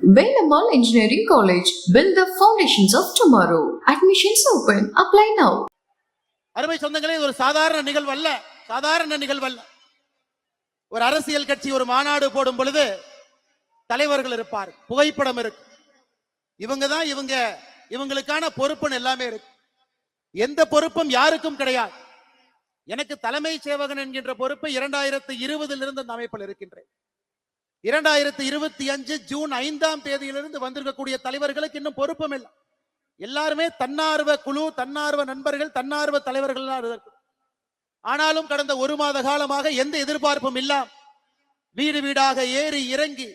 Velamal Engineering College. Build the foundations of tomorrow. Admissions open. Apply now. அருமை சொந்தங்களே, ஒரு சாதாரண நிகழ்வல்ல. ஒரு அரசியல் கட்சி ஒரு மாநாடு போடும் பொழுது தலைவர்கள் இருப்பார், புகைப்படம் இருக்கு. இவங்களுக்கான பொறுப்புன்னு எல்லாமே இருக்கு. எந்த பொறுப்பும் யாருக்கும் கிடையாது. எனக்கு தலைமை சேவகன் என்கின்ற பொறுப்பு 2020 இருந்து அந்த அமைப்பில் இருக்கின்றேன். 2025 ஜூன் 5ஆம் தேதியிலிருந்து வந்திருக்கக்கூடிய தலைவர்களுக்கு இன்னும் பொறுப்பும் இல்லை. எல்லாருமே தன்னார்வ குழு, தன்னார்வ நண்பர்கள், தன்னார்வ தலைவர்கள். ஆனாலும் கடந்த ஒரு மாத காலமாக எந்த எதிர்பார்ப்பும் இல்லாம வீடு வீடாக ஏறி இறங்கி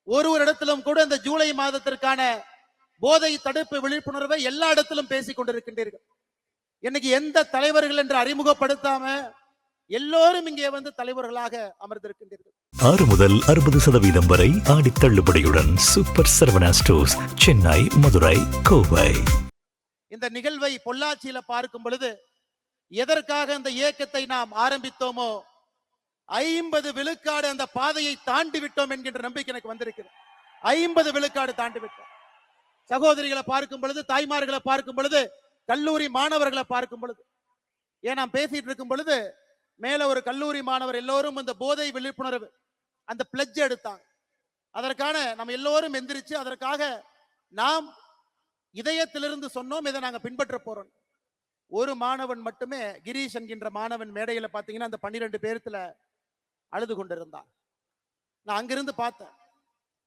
ஒரு இடத்திலும் கூட இந்த ஜூலை மாதத்திற்கான போதை தடுப்பு விழிப்புணர்வை எல்லா இடத்திலும் பேசிக் கொண்டிருக்கின்றீர்கள். இன்னைக்கு எந்த தலைவர்கள் என்று அறிமுகப்படுத்தாம எல்லோரும் இங்கே வந்து தலைவர்களாக அமர்ந்திருக்கின்றீர்கள். 6 முதல் 60% வரை ஆடி தள்ளுபடியுடன் சூப்பர் சரவணா ஸ்டோர்ஸ், சென்னை, மதுரை, கோவை. இந்த நிகழ்வை பொள்ளாச்சியில பார்க்கும் பொழுது எதற்காக இந்த இயக்கத்தை நாம் ஆரம்பித்தோமோ 50 விழுக்காடு அந்த பாதையை தாண்டி விட்டோம் என்கின்ற நம்பிக்கை எனக்கு வந்திருக்கிறது. 50 விழுக்காடு தாண்டி விட்டோம். சகோதரிகளை பார்க்கும் பொழுது, தாய்மார்களை பார்க்கும் பொழுது, கல்லூரி மாணவர்களை பார்க்கும் பொழுது, ஏன் நாம் பேசிட்டு இருக்கும் பொழுது மேல ஒரு கல்லூரி மாணவர் எல்லோரும் இந்த போதை விழிப்புணர்வு அந்த பிளட்ஜ் எடுத்தாங்க. அதற்கான நம்ம எல்லோரும் எந்திரிச்சு அதற்காக நாம் இதயத்திலிருந்து சொன்னோம், இதை நாங்க பின்பற்ற போறோம். ஒரு மாணவன் மட்டுமே, கிரீஷ் என்கின்ற மாணவன் மேடையில பாத்தீங்கன்னா அந்த 12 பேர்த்துல அழுது கொண்டிருந்தான். நான் அங்கிருந்து பார்த்தேன்.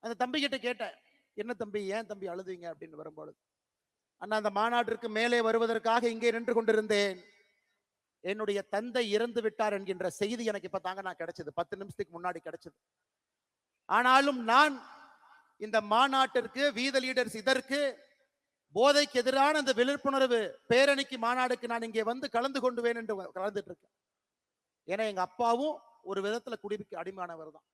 அந்த தம்பி கிட்ட கேட்டேன், என்ன தம்பி, ஏன் தம்பி அழுதுங்க அப்படின்னு வரும்பொழுது, அண்ணா அந்த மாநாட்டிற்கு மேலே வருவதற்காக இங்கே நின்று கொண்டிருந்தேன். என்னுடைய தந்தை இறந்து விட்டார் என்கின்ற செய்தி எனக்கு இப்ப தாங்க நான் கிடைச்சது, 10 நிமிஷத்துக்கு முன்னாடி கிடைச்சது. ஆனாலும் நான் இந்த மாநாட்டிற்கு, வீத லீடர்ஸ் இதற்கு போதைக்கு எதிரான அந்த விழிப்புணர்வு பேரணிக்கு, மாநாடுக்கு நான் இங்கே வந்து கலந்து கொண்டுவேன் என்று கலந்துட்டு இருக்கேன். ஏன்னா எங்க அப்பாவும் ஒரு விதத்துல குடிக்கு அடிமானவர் தான்.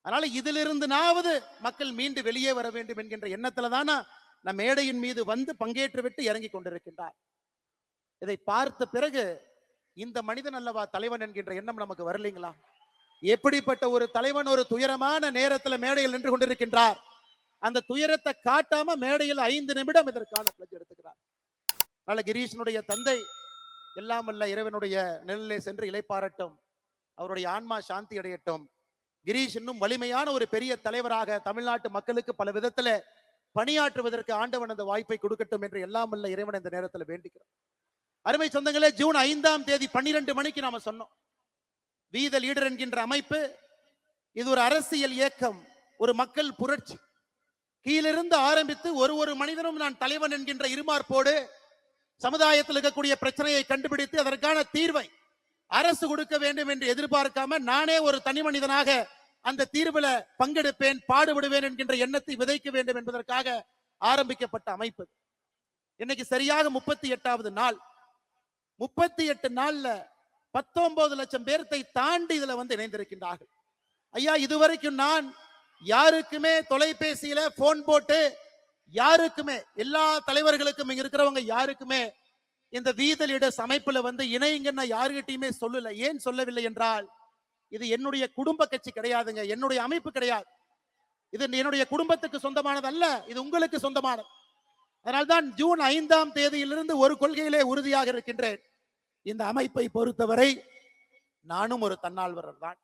அதனால இதிலிருந்துனாவது மக்கள் மீண்டு வெளியே வர வேண்டும் என்கின்ற எண்ணத்துல தானா நம் மேடையின் மீது வந்து பங்கேற்று விட்டு இறங்கி கொண்டிருக்கின்றார். இதை பார்த்த பிறகு இந்த மனிதன் அல்லவா தலைவன் என்கின்ற எண்ணம் நமக்கு வரலீங்களா? எப்படிப்பட்ட ஒரு தலைவன் ஒரு துயரமான நேரத்தில் மேடையில் நின்று கொண்டிருக்கின்றார். அந்த துயரத்தை காட்டாம மேடையில் 5 நிமிடம் இதற்கான பிளட்ஜ் எடுத்துக்கிறார். அதனால கிரீஷனுடைய தந்தை எல்லாம் வல்ல இறைவனுடைய நிழலிலே சென்று இளைப்பாறட்டும், அவருடைய ஆன்மா சாந்தி அடையட்டும். கிரீஷ் இன்னும் வலிமையான ஒரு பெரிய தலைவராக தமிழ்நாட்டு மக்களுக்கு பல விதத்துல பணியாற்றுவதற்கு ஆண்டவன் அந்த வாய்ப்பை கொடுக்கட்டும் என்று எல்லாம் வல்ல இறைவன் இந்த நேரத்தில் வேண்டிக்கிறோம். அருமை சொந்தங்களே, ஜூன் 5ஆம் தேதி 12 மணிக்கு நாம சொன்னோம், வீத லீடர் என்கின்ற அமைப்பு இது ஒரு அரசியல் இயக்கம், ஒரு மக்கள் புரட்சி. கீழிருந்து ஆரம்பித்து ஒரு மனிதனும் நான் தலைவன் என்கின்ற இருமார்ப்போடு சமுதாயத்தில் இருக்கக்கூடிய பிரச்சனையை கண்டுபிடித்து அதற்கான தீர்வை அரசு கொடுக்க வேண்டும் என்று எதிர்பார்க்காம நானே ஒரு தனி மனிதனாக அந்த தீர்வுல பங்கெடுப்பேன், பாடுபடுவேன் என்கின்ற எண்ணத்தை விதைக்க வேண்டும் என்பதற்காக ஆரம்பிக்கப்பட்ட அமைப்பு. இன்னைக்கு சரியாக 38வது நாள். 38 நாள்ல 19 லட்சம் பேர்த்தை தாண்டி இதுல வந்து இணைந்திருக்கின்றார்கள். ஐயா, இதுவரைக்கும் நான் யாருக்குமே தொலைபேசியில போன் போட்டு யாருக்குமே, எல்லா தலைவர்களுக்கும் இங்க இருக்கிறவங்க யாருக்குமே இந்த வீத லீடர்ஸ் அமைப்புல வந்து இணைங்கன்னு யாருகிட்டையுமே சொல்லல. ஏன் சொல்லவில்லை என்றால், இது என்னுடைய குடும்ப கட்சி கிடையாதுங்க, என்னுடைய அமைப்பு கிடையாது. இது என்னுடைய குடும்பத்துக்கு சொந்தமானது அல்ல, இது உங்களுக்கு சொந்தமானது. அதனால்தான் ஜூன் 5ஆம் தேதியிலிருந்து ஒரு கொள்கையிலே உறுதியாக இருக்கின்றேன். இந்த அமைப்பை பொறுத்தவரை நானும் ஒரு தன்னார்வலர் தான்.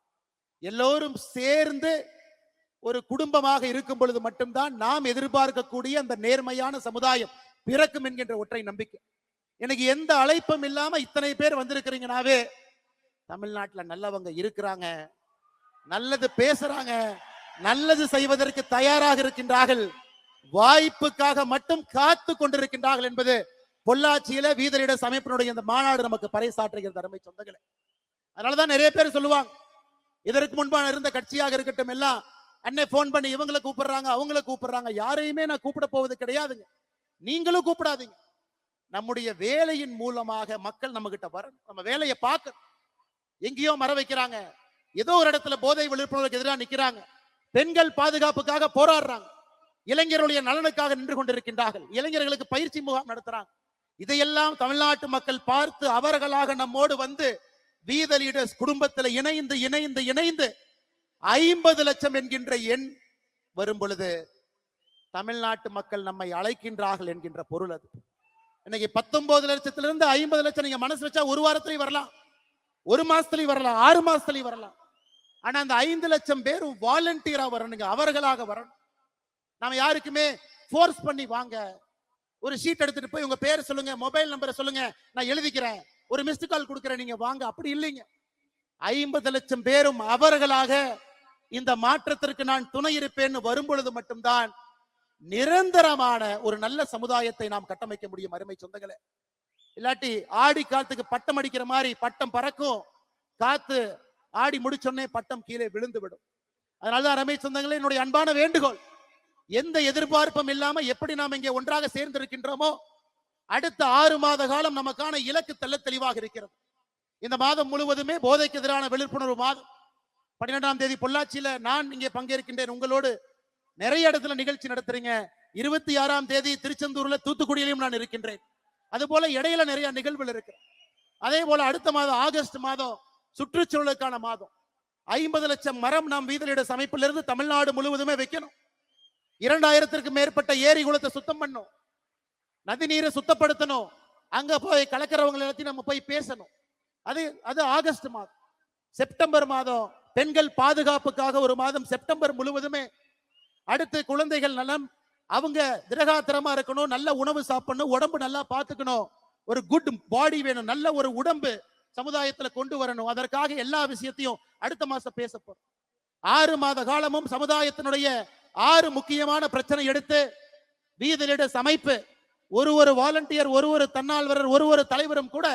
எல்லோரும் சேர்ந்து ஒரு குடும்பமாக இருக்கும் பொழுது மட்டும்தான் நாம் எதிர்பார்க்கக்கூடிய அந்த நேர்மையான சமுதாயம் பிறக்கும் என்கின்ற ஒற்றை நம்பிக்கை. எனக்கு எந்த அழைப்பும் இல்லாம இத்தனை பேர் வந்திருக்கிறீங்கனாவே தமிழ்நாட்டில் நல்லவங்க இருக்கிறாங்க, நல்லது பேசுறாங்க, நல்லது செய்வதற்கு தயாராக இருக்கின்றார்கள், வாய்ப்புக்காக மட்டும் காத்து கொண்டிருக்கின்றார்கள் என்பது பொள்ளாச்சியில வீத லீடர்ஸ் அமைப்பினுடைய இந்த மாநாடு நமக்கு பறைசாற்றுகிறது. அருமை சொந்தங்களே, அதனாலதான் நிறைய பேர் சொல்லுவாங்க, இதற்கு முன்பான இருந்த கட்சியாக இருக்கட்டும் எல்லாம் அண்ணே போன் பண்ணி இவங்களை கூப்பிடுறாங்க, அவங்களை கூப்பிடுறாங்க. யாரையுமே நான் கூப்பிட போவது கிடையாதுங்க, நீங்களும் கூப்பிடாதீங்க. நம்முடைய வேலையின் மூலமாக மக்கள் நம்ம கிட்ட வர, நம்ம வேலையை பார்க்க. எங்கேயோ மர வைக்கிறாங்க, ஏதோ ஒரு இடத்துல போதை விழிப்புணர்வுக்கு எதிராக நிக்கிறாங்க, பெண்கள் பாதுகாப்புக்காக போராடுறாங்க, இளைஞர்களுடைய நலனுக்காக நின்று கொண்டிருக்கின்றார்கள், இளைஞர்களுக்கு பயிற்சி முகாம் நடத்துறாங்க. இதையெல்லாம் தமிழ்நாட்டு மக்கள் பார்த்து அவர்களாக நம்மோடு வந்து வீத லீடர்ஸ் குடும்பத்தில் இணைந்து 50 லட்சம் என்கின்ற எண் வரும் பொழுது தமிழ்நாட்டு மக்கள் நம்மை அழைக்கின்றார்கள் என்கின்ற பொருள் அது. இன்னைக்கு 19 லட்சத்திலிருந்து 50 லட்சம் நீங்க மனசு வச்சா ஒரு வாரத்திலையும் வரலாம், ஒரு மாசத்துலயும் வரலாம், 6 மாசத்துலயும் வரலாம். ஆனா அந்த 5 லட்சம் பேர் வாலண்டியரா வரணுங்க, அவர்களாக வரணும். நாம யாருக்குமே ஃபோர்ஸ் பண்ணி வாங்க, ஒரு ஷீட் எடுத்துட்டு போய் உங்க பேர் சொல்லுங்க, மொபைல் நம்பரை சொல்லுங்க, நான் எழுதிக்கிறேன், ஒரு மிஸ்டு கால் கொடுக்குறேன், நீங்க வாங்க, அப்படி இல்லைங்க. 50 லட்சம் பேரும் அவர்களாக இந்த மாற்றத்திற்கு நான் துணை இருப்பேன்னு வரும் பொழுது மட்டும்தான் நிரந்தரமான ஒரு நல்ல சமுதாயத்தை நாம் கட்டமைக்க முடியும் அருமை சொந்தங்களே. இல்லாட்டி ஆடி காலத்துக்கு பட்டம் அடிக்கிற மாதிரி பட்டம் பறக்கும், காத்து ஆடி முடிச்சோடனே பட்டம் கீழே விழுந்து விடும். அதனாலதான் அருமை சொந்தங்களே, என்னுடைய அன்பான வேண்டுகோள், எந்த எதிர்பார்ப்பும் இல்லாம எப்படி நாம் இங்கே ஒன்றாக சேர்ந்திருக்கின்றோமோ அடுத்த 6 மாத காலம் நமக்கான இலக்கு தெளிவாக இருக்கிறது. இந்த மாதம் முழுவதுமே போதைக்கு எதிரான விழிப்புணர்வு மாதம். 12ஆம் தேதி பொள்ளாச்சியில நான் இங்கே பங்கேற்கின்றேன், உங்களோடு நிறைய இடத்துல நிகழ்ச்சி நடத்துறீங்க. 26ஆம் தேதி திருச்செந்தூர்ல தூத்துக்குடியிலும் நான் இருக்கின்றேன். அது போல இடையில நிறைய நிகழ்வுகள் இருக்கு. அதே போல அடுத்த மாதம் ஆகஸ்ட் மாதம் சுற்றுச்சூழலுக்கான மாதம். 50 லட்சம் மரம் நாம் வீதலிட அமைப்பிலிருந்து தமிழ்நாடு முழுவதுமே வைக்கணும். 2000க்கும் மேற்பட்ட ஏரி குளத்தை சுத்தம் பண்ணும், நதி நீரை சுத்தப்படுத்தணும், அங்க போய் கலக்கிறவங்க எல்லாத்தையும் நம்ம போய் பேசணும். அது ஆகஸ்ட் மாதம். செப்டம்பர் மாதம் பெண்கள் பாதுகாப்புக்காக ஒரு மாதம், செப்டம்பர் முழுவதுமே. அடுத்து குழந்தைகள் நலம், அவங்க திரகாத்திரமா இருக்கணும், நல்ல உணவு சாப்பிடணும், உடம்பு நல்லா பார்த்துக்கணும், ஒரு குட் பாடி வேணும், நல்ல ஒரு உடம்பு சமுதாயத்துல கொண்டு வரணும். அதற்காக எல்லா விஷயத்தையும் அடுத்த மாசம் பேச போறோம். 6 மாத காலமும் சமுதாயத்தினுடைய 6 முக்கியமான பிரச்சனை எடுத்து வீதலிட அமைப்பு, ஒரு வாலண்டியர், ஒரு தன்னால்வரர், ஒரு தலைவரும் கூட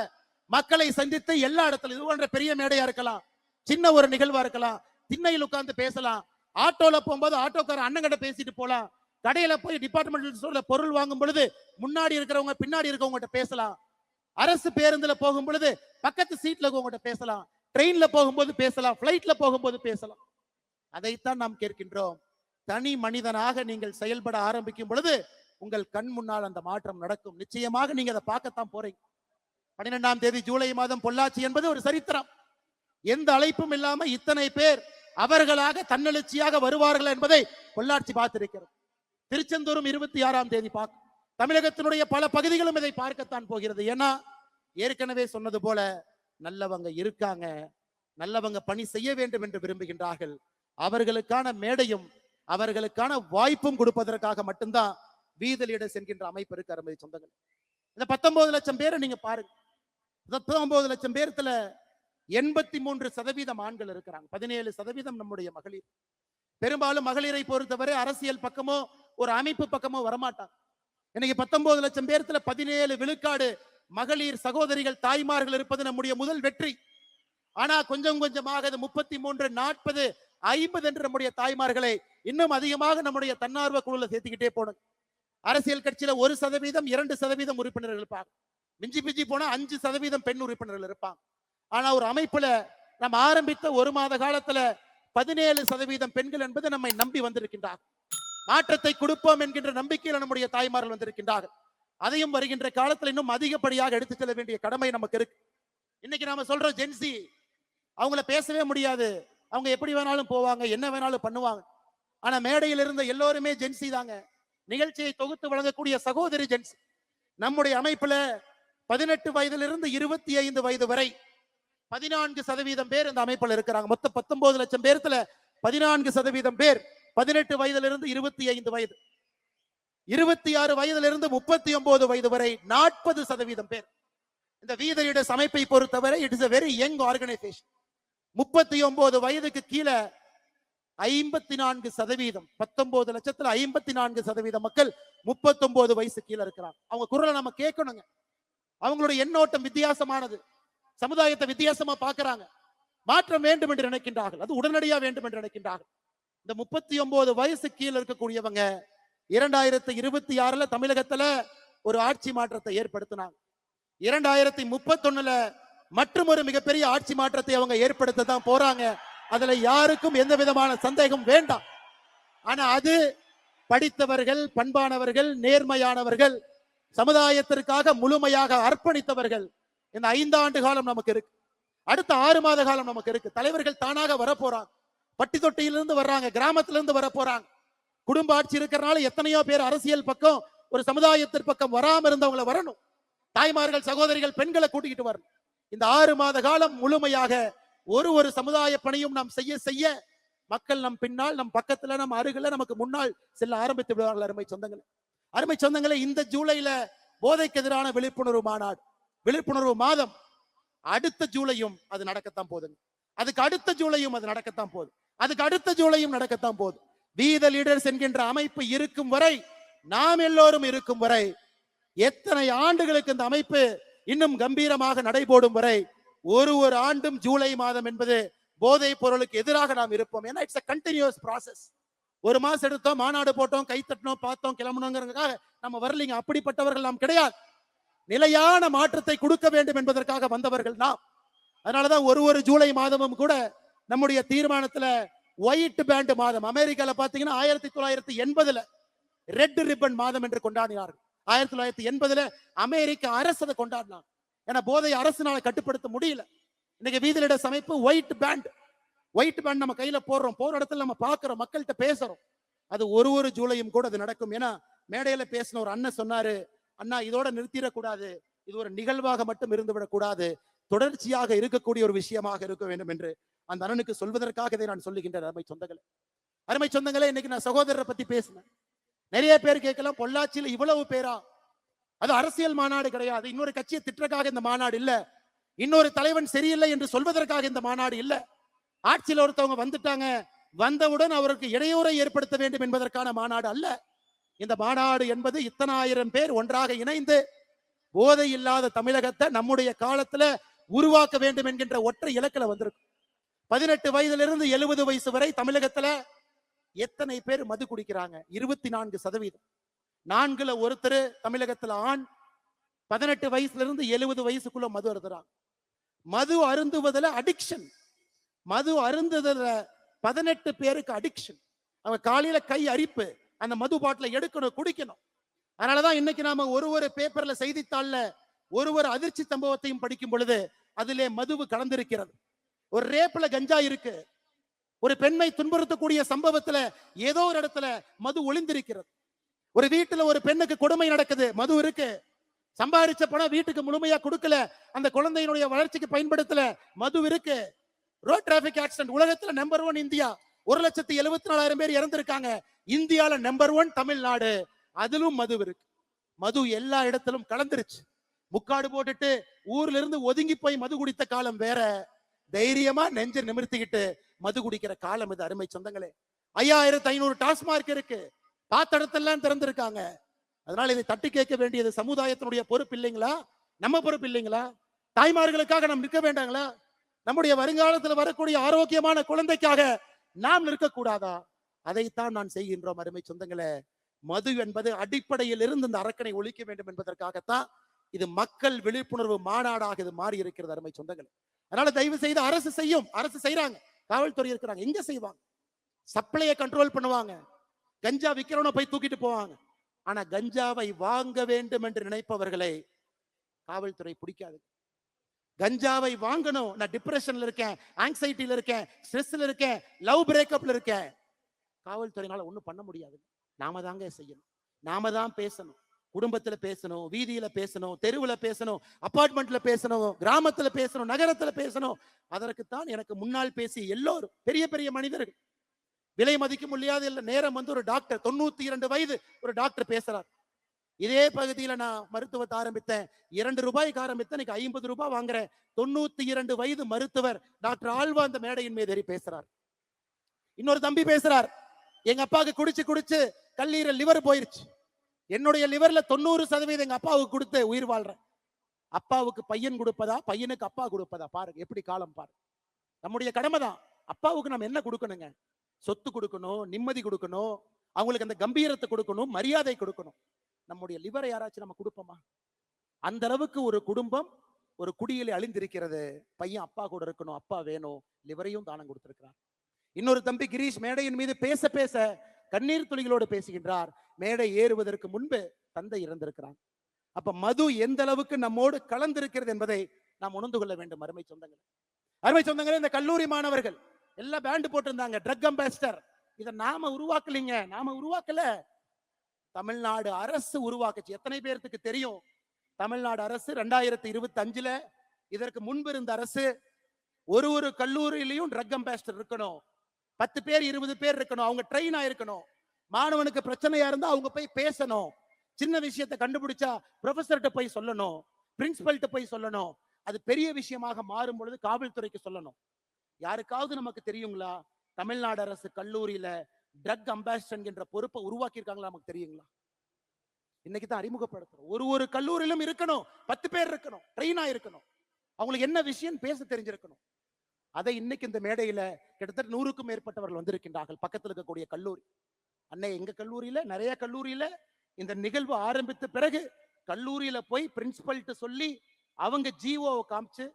மக்களை சந்தித்து எல்லா இடத்துல, இது போன்ற பெரிய மேடையா இருக்கலாம், சின்ன ஒரு நிகழ்வா இருக்கலாம், திண்ணையில் உட்கார்ந்து பேசலாம், ஆட்டோல போகும்போது ஆட்டோக்கார அண்ணங்கிட்ட பேசிட்டு போலாம், கடையில போய் டிபார்ட்மெண்டல் ஸ்டோர்ல பொருள் வாங்கும் பொழுது முன்னாடி இருக்கிறவங்க பின்னாடி இருக்கவங்ககிட்ட பேசலாம், அரசு பேருந்துல போகும் பொழுது பக்கத்து சீட்ல இருக்கவங்ககிட்ட பேசலாம், ட்ரெயின்ல போகும்போது பேசலாம், பிளைட்ல போகும்போது பேசலாம். அதைத்தான் நாம் கேட்கின்றோம். தனி மனிதனாக நீங்கள் செயல்பட ஆரம்பிக்கும் பொழுது உங்கள் கண் முன்னால் அந்த மாற்றம் நடக்கும். நிச்சயமாக நீங்க அதை பார்க்கத்தான் போறீங்க. 12ஆம் தேதி ஜூலை மாதம் பொள்ளாச்சி என்பது ஒரு சரித்திரம். எந்த அழைப்பும் இல்லாம இத்தனை பேர் அவர்களாக தன்னெழுச்சியாக வருவார்கள் என்பதை பொள்ளாச்சி பார்த்திருக்கிறது. திருச்செந்தூரும் 26ஆம் தேதி பார்க்கும். தமிழகத்தினுடைய பல பகுதிகளும் இதை பார்க்கத்தான் போகிறது. ஏன்னா ஏற்கனவே சொன்னது போல நல்லவங்க இருக்காங்க, நல்லவங்க பணி செய்ய வேண்டும் என்று விரும்புகின்றார்கள். அவர்களுக்கான மேடையும் அவர்களுக்கான வாய்ப்பும் கொடுப்பதற்காக மட்டும்தான் வீதலிட சென்கின்ற அமைப்பு இருக்கு அருமை சொந்தங்கள். இந்த 19 லட்சம் பேரை நீங்க பாருங்க. 19 லட்சம் பேர்த்துல 83% ஆண்கள் இருக்கிறாங்க, 17% நம்முடைய மகளிர். பெரும்பாலும் மகளிரை பொறுத்தவரை அரசியல் பக்கமோ ஒரு அமைப்பு பக்கமோ வரமாட்டாங்க. இன்னைக்கு 19 லட்சம் பேர்த்துல 17 விழுக்காடு மகளிர் சகோதரிகள், தாய்மார்கள் இருப்பது நம்முடைய முதல் வெற்றி. ஆனா கொஞ்சம் கொஞ்சமாக 33, 40, 50 என்று நம்முடைய தாய்மார்களை இன்னும் அதிகமாக நம்முடைய தன்னார்வ குழுல சேர்த்துக்கிட்டே போனோம். அரசியல் கட்சியில 1%, 2% உறுப்பினர்கள் இருப்பாங்க. மிஞ்சி போனா 5% பெண் உறுப்பினர்கள் இருப்பாங்க. ஆனா ஒரு அமைப்புல நம்ம ஆரம்பித்த 1 மாத காலத்துல 17% பெண்கள் என்பது நம்மை நம்பி வந்திருக்கின்றார்கள். மாற்றத்தை கொடுப்போம் என்கின்ற நம்பிக்கையில நம்முடைய தாய்மார்கள் வந்திருக்கின்றார்கள். அதையும் வருகின்ற காலத்துல இன்னும் அதிகப்படியாக எடுத்து செல்ல வேண்டிய கடமை நமக்கு இருக்கு. இன்னைக்கு நாம சொல்ற ஜென்சி, அவங்கள பேசவே முடியாது, அவங்க எப்படி வேணாலும் போவாங்க, என்ன வேணாலும் பண்ணுவாங்க. ஆனா மேடையில் இருந்த எல்லோருமே ஜென்சி தாங்க. நிகழ்ச்சியை தொகுத்து வழங்கக்கூடிய சகோதரி ஜென்சி. நம்முடைய அமைப்புல 18 வயதிலிருந்து 25 வயது வரை 14% பேர் இந்த அமைப்பில் இருக்கிறாங்க. மொத்தம் 19 லட்சம் பேர்த்துல 14% பேர் 18 வயதிலிருந்து 25 வயது, 26 வயதிலிருந்து 39 வயது வரை 40% பேர். இந்த வீதலிட அமைப்பை பொறுத்தவரை it is a very young organization. 39 வயதுக்கு கீழே 54%, 19 லட்சத்துல 54% மக்கள் 39 வயசு கீழே இருக்கிறாங்க. அவங்க குரலை நம்ம கேட்கணுங்க. அவங்களுடைய எண்ணோட்டம் வித்தியாசமானது, சமுதாயத்தை வித்தியாசமா பார்க்கறாங்க, மாற்றம் வேண்டும் என்று நினைக்கின்றார்கள், அது உடனடியா வேண்டும் என்று நினைக்கின்றார்கள். இந்த 39 வயசு கீழே இருக்கக்கூடியவங்க 2026 தமிழகத்துல ஒரு ஆட்சி மாற்றத்தை ஏற்படுத்தினாங்க. 2031 மற்றும் ஒரு மிகப்பெரிய ஆட்சி மாற்றத்தை அவங்க ஏற்படுத்த தான் போறாங்க. அதுல யாருக்கும் எந்த விதமான சந்தேகம் வேண்டாம். ஆனா அது படித்தவர்கள், பண்பானவர்கள், நேர்மையானவர்கள், சமுதாயத்திற்காக முழுமையாக அர்ப்பணித்தவர்கள். இந்த 5 ஆண்டு காலம் நமக்கு இருக்கு, அடுத்த 6 மாத காலம் நமக்கு இருக்கு. தலைவர்கள் தானாக வரப்போறாங்க, பட்டி தொட்டியிலிருந்து வர்றாங்க, கிராமத்திலிருந்து வர போறாங்க, குடும்ப ஆட்சி இருக்கிறனால எத்தனையோ பேர் அரசியல் பக்கம் ஒரு சமுதாயத்தின் பக்கம் வராம இருந்தவங்களை வரணும். தாய்மார்கள், சகோதரிகள், பெண்களை கூட்டிக்கிட்டு வரணும். இந்த 6 மாத காலம் முழுமையாக ஒரு சமுதாய பணியும் நாம் செய்ய செய்ய மக்கள் நம் பின்னால், நம் பக்கத்துல, நம் அருகில, நமக்கு முன்னால் செல்ல ஆரம்பித்து விடுவார்கள். அருமை சொந்தங்களே, இந்த ஜூலைல போதைக்கு எதிரான விழிப்புணர்வு மாநாடு, விழிப்புணர்வு மாதம். அடுத்த ஜூலையும் அது நடக்கத்தான் போகுதுங்க. அதுக்கு அடுத்த ஜூலையும் அது நடக்கத்தான் போகுது. அதுக்கு அடுத்த ஜூலையும் நடக்கத்தான் போகுது. வி த லீடர்ஸ் என்கின்ற அமைப்பு இருக்கும் வரை, நாம் எல்லோரும் இருக்கும் வரை, எத்தனை ஆண்டுகளுக்கு இந்த அமைப்பு இன்னும் கம்பீரமாக நடைபோடும் வரை, ஒரு ஆண்டும் ஜூலை மாதம் என்பது போதை பொருளுக்கு எதிராக நாம் இருப்போம். ஏன்னா இட்ஸ் a continuous process. ஒரு மாசம் எடுத்தோம், மாநாடு போட்டோம், கை தட்டினோம், பார்த்தோம், கிளம்பணுங்கிறதுக்காக நம்ம வரலீங்க. அப்படிப்பட்டவர்கள் நாம் கிடையாது. நிலையான மாற்றத்தை கொடுக்க வேண்டும் என்பதற்காக வந்தவர்கள் நாம். அதனாலதான் ஒரு ஜூலை மாதமும் கூட நம்முடைய தீர்மானத்துல ஒயிட் பேண்ட் மாதம். அமெரிக்கால பாத்தீங்கன்னா 1980 ரெட் ரிப்பன் மாதம் என்று கொண்டாடினார்கள். 1980 அமெரிக்க அரசு அதை கொண்டாடினாங்க. ஏன்னா போதை அரசுனால கட்டுப்படுத்த முடியல. இன்னைக்கு வீதி லீடர்ஸ் அமைப்பு ஒயிட் பேண்ட் நம்ம கையில போடுறோம், போற இடத்துல நம்ம பாக்குறோம், மக்கள்கிட்ட பேசுறோம். அது ஒரு ஜூலையும் கூட அது நடக்கும். ஏன்னா மேடையில பேசின ஒரு அண்ணன் சொன்னாரு, அண்ணா இதோட நிறுத்திடக்கூடாது, இது ஒரு நிகழ்வாக மட்டும் இருந்து விடக்கூடாது, தொடர்ச்சியாக இருக்கக்கூடிய ஒரு விஷயமாக இருக்க வேண்டும் என்று அந்த அண்ணனுக்கு சொல்வதற்காக இதை நான் சொல்லுகின்றேன். அருமை சொந்தங்களே, இன்னைக்கு நான் சகோதரரை பத்தி பேசினேன். நிறைய பேர் கேட்கலாம், பொள்ளாச்சியில இவ்வளவு பேரா? அது அரசியல் மாநாடு கிடையாது. இன்னொரு கட்சியை திட்டக்காக இந்த மாநாடு இல்ல. இன்னொரு தலைவன் சரியில்லை என்று சொல்வதற்காக இந்த மாநாடு இல்ல. ஆட்சியில் ஒருத்தவங்க வந்துட்டாங்க, வந்தவுடன் அவருக்கு இடையூறை ஏற்படுத்த வேண்டும் என்பதற்கான மாநாடு அல்ல. இந்த மாநாடு என்பது இத்தனை ஆயிரம் பேர் ஒன்றாக இணைந்து போதை இல்லாத தமிழகத்தை நம்முடைய காலத்துல உருவாக்க வேண்டும் என்கின்ற ஒற்றை இலக்கில வந்திருக்கும். 18 வயதிலிருந்து 70 வயசு வரை தமிழகத்துல எத்தனை பேர் மது குடிக்கிறாங்க? 24%. 4ல் ஒருத்தர் தமிழகத்துல ஆண் 18 வயசுல இருந்து 70 வயசுக்குள்ள மது அருந்துறாங்க. மது அருந்துவதில் அடிக்ஷன். மது அருந்துவதில் 18 பேருக்கு அடிக்ஷன். அவங்க காலையில கை அரிப்பு, அந்த மது பாட்டில எடுக்கணும், குடிக்கணும். அதனாலதான் இன்னைக்கு நாம ஒரு பேப்பர்ல, செய்தித்தாள்ல ஒரு அதிர்ச்சி சம்பவத்தையும் படிக்கும் பொழுது அதிலே மதுவு கலந்திருக்கிறது. ஒரு ரேப்ல கஞ்சா இருக்கு. ஒரு பெண்ணை துன்புறுத்தக்கூடிய சம்பவத்துல ஏதோ ஒரு இடத்துல மது ஒளிந்திருக்கிறது. ஒரு வீட்டுல ஒரு பெண்ணுக்கு கொடுமை நடக்குது, மது இருக்கு. சம்பாதிச்ச பணம் வீட்டுக்கு முழுமையா கொடுக்கல, அந்த குழந்தையினுடைய வளர்ச்சிக்கு பயன்படுத்தல, மது இருக்கு. ரோட் டிராபிக் ஆக்சிடென்ட் உலகத்துல நம்பர் 1 இந்தியா. 1,74,000 பேர் இறந்திருக்காங்க. இந்தியால நம்பர் 1 தமிழ்நாடு. அதிலும் மது இருக்கு. மது எல்லா இடத்திலும் கலந்துருச்சு. முக்காடு போட்டுட்டு ஊர்ல இருந்து ஒதுங்கி போய் மது குடித்த காலம் வேற, தைரியமா நெஞ்ச நிமிர்த்திக்கிட்டு மது குடிக்கிற காலம் இது. அருமை சொந்தங்களே, 5500 டாஸ்மார்க் இருக்கு, பார்த்த இடத்தெல்லாம் திறந்திருக்காங்க. அதனால இதை தட்டி கேட்க வேண்டியது சமுதாயத்தினுடைய பொறுப்பு இல்லைங்களா? நம்ம பொறுப்பு இல்லைங்களா? தாய்மார்களுக்காக நாம் நிற்க வேண்டாங்களா? நம்முடைய வருங்காலத்தில் வரக்கூடிய ஆரோக்கியமான குழந்தைக்காக நாம் நிற்கக்கூடாதா? அதைத்தான் நான் செய்கின்றோம். அருமை சொந்தங்களே, மது என்பது அடிப்படையில் இருந்து இந்த அரக்கனை ஒழிக்க வேண்டும் என்பதற்காகத்தான் இது மக்கள் விழிப்புணர்வு மாநாடாக இது மாறி இருக்கிறது. அருமை சொந்தங்களே, அதனால தயவு செய்து அரசு செய்யும், அரசு செய்யறாங்க, காவல்துறை இருக்கிறாங்க, எங்க செய்வாங்க? சப்ளையை கண்ட்ரோல் பண்ணுவாங்க, கஞ்சா விக்கிறவனை போய் தூக்கிட்டு போவாங்க. ஆனா கஞ்சாவை வாங்க வேண்டும் என்று நினைப்பவர்களை காவல்துறை பிடிக்காது. கஞ்சாவை வாங்கணும், நான் டிப்ரெஷன்ல இருக்கேன், ஆங்ஸைட்டில இருக்கேன், ஸ்ட்ரெஸ்ல இருக்கேன், லவ் பிரேக்கப்ல இருக்கேன், காவல்துறையினால ஒண்ணும் பண்ண முடியாது. நாம தாங்க செய்யணும், நாம தான் பேசணும். குடும்பத்துல பேசணும், வீதியில பேசணும், தெருவுல பேசணும், அபார்ட்மெண்ட்ல பேசணும், கிராமத்துல பேசணும், நகரத்துல பேசணும். அதற்குத்தான் எனக்கு முன்னால் பேசி எல்லோரும் பெரிய பெரிய மனிதர்கள், விலை மதிக்க முடியாத நேரம் வந்து ஒரு டாக்டர் 92 வயது ஒரு டாக்டர் பேசுறார். இதே பகுதியில நான் மருத்துவத்தை ஆரம்பித்தேன், 2 ரூபாய்க்கு ஆரம்பித்தேன், இன்னைக்கு 50 ரூபாய் வாங்குறேன். 92 வயது மருத்துவர் டாக்டர் ஆழ்வா அந்த மேடையின் மீது ஏறி பேசுறார். இன்னொரு தம்பி பேசுறார், எங்க அப்பாவுக்கு குடிச்சு குடிச்சு கல்லீரல் லிவர் போயிருச்சு, என்னுடைய லிவர்ல 90% எங்க அப்பாவுக்கு கொடுத்து உயிர் வாழ்றேன். அப்பாவுக்கு பையன் கொடுப்பதா, பையனுக்கு அப்பா கொடுப்பதா? பாருங்க எப்படி காலம் பாருங்க. நம்முடைய கடமை தான். அப்பாவுக்கு நம்ம என்ன கொடுக்கணுங்க? சொத்து கொடுக்கணும், நிம்மதி கொடுக்கணும், அவங்களுக்கு அந்த கம்பீரத்தை கொடுக்கணும், மரியாதை கொடுக்கணும். நம்முடைய லிவரை யாராச்சும் நம்ம கொடுப்போமா? அந்த அளவுக்கு ஒரு குடும்பம் ஒரு குடியிலே அழிந்திருக்கிறது. பையன் அப்பா கூட இருக்கணும், அப்பா வேணும், லிவரையும் தானம் கொடுத்திருக்கிறார். இன்னொரு தம்பி கிரீஷ் மேடையின் மீது பேச பேச கண்ணீர் துளிகளோடு பேசுகின்றார். மேடை ஏறுவதற்கு முன்பு தந்தை இறந்திருக்கிறார். அப்ப மது எந்த அளவுக்கு நம்மோடு கலந்திருக்கிறது என்பதை நாம் உணர்ந்து கொள்ள வேண்டும். அருமை சொந்தங்களே, இந்த கல்லூரி மாணவர்கள் எல்லாம் பேண்ட் போட்டிருந்தாங்க, ட்ரக் அம்பாசிடர், இதை நாம உருவாக்கலைங்க, நாம உருவாக்கல, தமிழ்நாடு அரசு உருவாக்குச்சு. எத்தனை பேருக்கு தெரியும்? தமிழ்நாடு அரசு 2025ல, இதற்கு முன்பு இருந்த அரசு, ஒரு கல்லூரியிலையும் ட்ரக் அம்பாசிடர் இருக்கணும், 10 பேர் 20 பேர் இருக்கணும், அவங்க ட்ரெயின் ஆயிருக்கணும், மாணவனுக்கு பிரச்சனையா இருந்தா அவங்க போய் பேசணும், சின்ன விஷயத்தை கண்டுபிடிச்சா ப்ரொஃபசர்கிட்ட போய் சொல்லணும், பிரின்சிபல்கிட்ட போய் சொல்லணும், அது பெரிய விஷயமாக மாறும் பொழுது காவல்துறைக்கு சொல்லணும். யாருக்காவது நமக்கு தெரியுங்களா தமிழ்நாடு அரசு கல்லூரியில ட்ரக் அம்பாசிடர் என்ற பொறுப்பை உருவாக்கி இருக்காங்களா? நமக்கு தெரியுங்களா? இன்னைக்கு தான் அறிமுகப்படுத்துறோம். ஒரு கல்லூரியிலும் இருக்கணும், 10 பேர் இருக்கணும், ட்ரெயினா இருக்கணும், அவங்களுக்கு என்ன விஷயம் பேச தெரிஞ்சிருக்கணும். அதை இன்னைக்கு இந்த மேடையில கிட்டத்தட்ட 100க்கும் மேற்பட்டவர்கள் வந்திருக்கின்றார்கள். பக்கத்தில் இருக்கக்கூடிய கல்லூரி அன்னை, எங்க கல்லூரியில, நிறைய கல்லூரியில இந்த நிகழ்வு ஆரம்பித்த பிறகு கல்லூரியில போய் பிரின்சிபல்கிட்ட சொல்லி அவங்க ஜிஓவை காமிச்சு,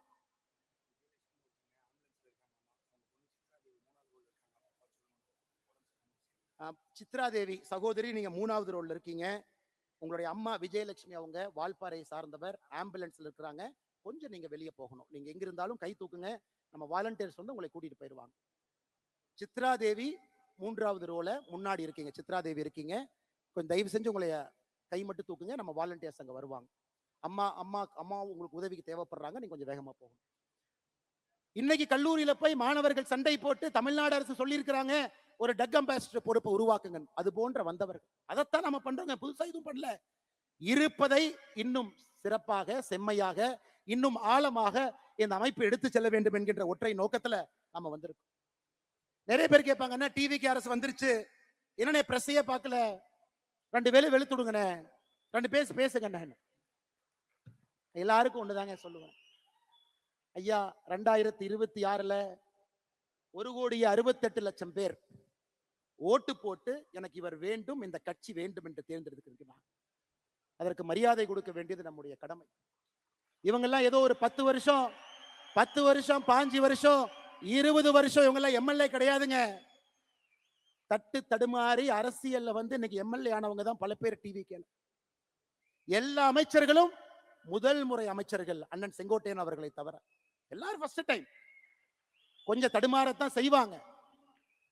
சித்ராதேவி சகோதரி, நீங்க 3வது ரோல்ல இருக்கீங்க. உங்களுடைய அம்மா விஜயலட்சுமி, அவங்க வால்பாறையை சார்ந்தவர், ஆம்புலன்ஸ்ல இருக்கிறாங்க. கொஞ்சம் நீங்க வெளியே போகணும். நீங்க எங்க இருந்தாலும் கை தூக்குங்க, நம்ம வாலண்டியர்ஸ் வந்து உங்களை கூட்டிட்டு போயிடுவாங்க. சித்ராதேவி 3வது ரோல முன்னாடி இருக்கீங்க. சித்ராதேவி இருக்கீங்க, கொஞ்சம் தயவு செஞ்சு உங்களை கை மட்டும் தூக்குங்க, நம்ம வாலண்டியர்ஸ் அங்க வருவாங்க. அம்மா அம்மா அம்மா உங்களுக்கு உதவிக்கு தேவைப்படுறாங்க, நீங்க கொஞ்சம் வேகமா போகணும். இன்னைக்கு கல்லூரியில போய் மாணவர்கள் சண்டை போட்டு தமிழ்நாடு அரசு சொல்லி இருக்கிறாங்க ஒரு ட்ரக் அம்பாசிடர் பொறுப்பை உருவாக்குங்க. அது போன்ற வந்தவர்கள் அதைத்தான் நம்ம பண்றோங்க, புதுசா எதுவும் பண்ணல. இருப்பதை இன்னும் சிறப்பாக, செம்மையாக, இன்னும் ஆழமாக இந்த அமைப்பு எடுத்து செல்ல வேண்டும் என்கின்ற ஒற்றை நோக்கத்துல நம்ம வந்திருக்கோம். நிறைய பேர் கேட்பாங்க, என்ன டிவிக்கு அரசு வந்துருச்சு, என்னன்னே பிரஸ்ஸையே பார்க்கல, 2 வேலை வெளுத்துடுங்கண்ணே, 2 பேசுங்க. எல்லாருக்கும் ஒண்ணுதாங்க சொல்லுவேன். ஐயா, 2026ல 1,68,00,000 பேர் ஓட்டு போட்டு எனக்கு இவர் வேண்டும், இந்த கட்சி வேண்டும் என்று தேர்ந்தெடுத்திருக்கிறார். அதற்கு மரியாதை கொடுக்க வேண்டியது நம்முடைய கடமை. இவங்கெல்லாம் ஏதோ ஒரு 10 வருஷம் 5 வருஷம் 20 வருஷம் இவங்க எல்லாம் எம்எல்ஏ கிடையாதுங்க. தட்டு தடுமாறி அரசியல்ல வந்து இன்னைக்கு எம்எல்ஏ ஆனவங்க தான் பல பேர். டிவி எல்லா அமைச்சர்களும் முதல் முறை அமைச்சர்கள், அண்ணன் செங்கோட்டையன் அவர்களை தவிர எல்லாரும் ஃபர்ஸ்ட் டைம். கொஞ்சம் தடுமாறத்தான் செய்வாங்க.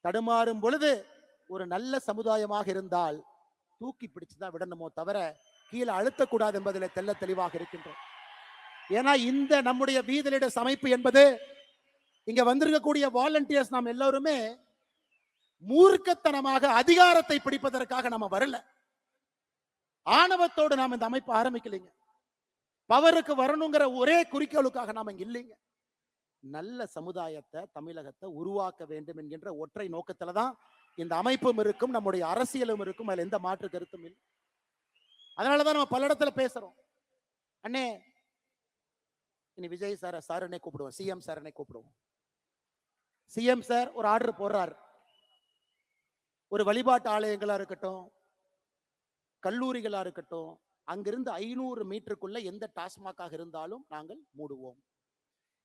தடுமாறும் பொழுது ஒரு நல்ல சமுதாயமாக இருந்தால் தூக்கி பிடிச்சுதான் விடணுமோ தவிர கீழே அழுத்தக்கூடாது என்பதில் தெல்ல தெளிவாக இருக்கின்றோம். ஏன்னா இந்த நம்முடைய வீதலிட அமைப்பு என்பது, இங்க வந்திருக்கக்கூடிய வாலண்டியர்ஸ் நாம் எல்லாருமே மூர்க்கத்தனமாக அதிகாரத்தை பிடிப்பதற்காக நம்ம வரல. ஆணவத்தோடு நாம் இந்த அமைப்பு ஆரம்பிக்கலைங்க. பவருக்கு வரணுங்கிற ஒரே குறிக்கோளுக்காக நாம இங்க இல்லைங்க. நல்ல சமுதாயத்தை, தமிழகத்தை உருவாக்க வேண்டும் என்கின்ற ஒற்றை நோக்கத்துலதான் இந்த அமைப்பும் இருக்கும், நம்முடைய அரசியலும் இருக்கும். அதுல எந்த மாற்று கருத்தும் இல்லை. அதனாலதான் நம்ம பல இடத்துல பேசுறோம். அண்ணே, இனி விஜய் சார் என்னை கூப்பிடுவோம், சிஎம் சார் என்னை கூப்பிடுவோம். சிஎம் சார் ஒரு ஆர்டர் போடுறார். ஒரு வழிபாட்டு ஆலயங்களா இருக்கட்டும், கல்லூரிகளா இருக்கட்டும், அங்கிருந்து 500 மீட்டருக்குள்ள எந்த டாஸ்மாகாக இருந்தாலும் நாங்கள் மூடுவோம்.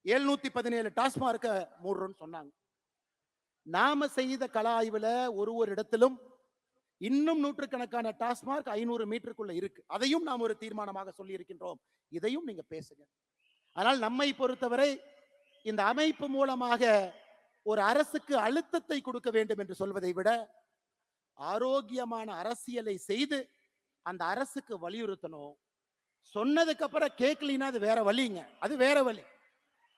717 டாஸ்மார்க்க மூடுறோம்னு சொன்னாங்க. நாம செய்த கள ஆய்வுல ஒரு இடத்திலும் இன்னும் நூற்றுக்கணக்கான டாஸ்மார்க் 500 மீட்டருக்குள்ள இருக்கு. அதையும் நாம் ஒரு தீர்மானமாக சொல்லி இருக்கின்றோம். இதையும் நீங்க பேசுங்க. ஆனால் நம்மை பொறுத்தவரை இந்த அமைப்பு மூலமாக ஒரு அரசுக்கு அழுத்தத்தை கொடுக்க வேண்டும் என்று சொல்வதை விட ஆரோக்கியமான அரசியலை செய்து அந்த அரசுக்கு வலியுறுத்தணும். சொன்னதுக்கு அப்புறம் கேட்கலினா அது வேற வழிங்க, அது வேற வழி.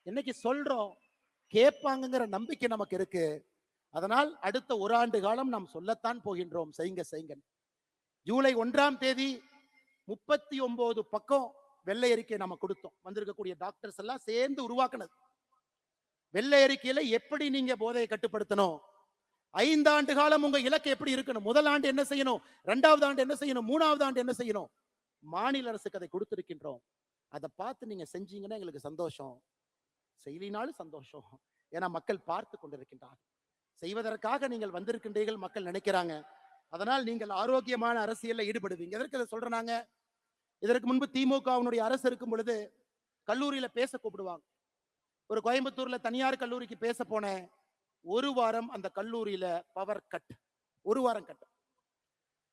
இன்னைக்கு சொல்றோம், கேட்பாங்கிற நம்பிக்கை நமக்கு இருக்கு. அதனால் அடுத்த 1 ஆண்டு காலம் நாம் சொல்லத்தான் போகின்றோம், செய்யுங்க. ஜூலை 1ஆம் தேதி 39 பக்கம் வெள்ளை அறிக்கை நம்ம கொடுத்தோம். வந்திருக்கக்கூடிய டாக்டர்ஸ் எல்லாம் சேர்ந்து உருவாக்குனது. வெள்ளை அறிக்கையில எப்படி நீங்க போதையை கட்டுப்படுத்தணும், 5 ஆண்டு காலம் உங்க இலக்கு எப்படி இருக்கணும், முதல் ஆண்டு என்ன செய்யணும், 2வது ஆண்டு என்ன செய்யணும், 3வது ஆண்டு என்ன செய்யணும், மாநில அரசுக்கு அதை கொடுத்திருக்கின்றோம். அதை பார்த்து நீங்க செஞ்சீங்கன்னா எங்களுக்கு சந்தோஷம், செய்யலினாலும் சந்தோஷம். ஏன்னா மக்கள் பார்த்து கொண்டிருக்கின்றார்கள். செய்வதற்காக நீங்கள் வந்திருக்கின்றீர்கள், மக்கள் நினைக்கிறாங்க. அதனால் நீங்கள் ஆரோக்கியமான அரசியல்ல ஈடுபடுவீங்க. எதற்கு இதை சொல்றாங்க? இதற்கு முன்பு திமுகவினுடைய அரசு இருக்கும் பொழுது கல்லூரியில பேச கூப்பிடுவாங்க. ஒரு கோயம்புத்தூர்ல தனியார் கல்லூரிக்கு பேச போனேன். 1 வாரம் அந்த கல்லூரியில பவர் கட், 1 வாரம் கட்.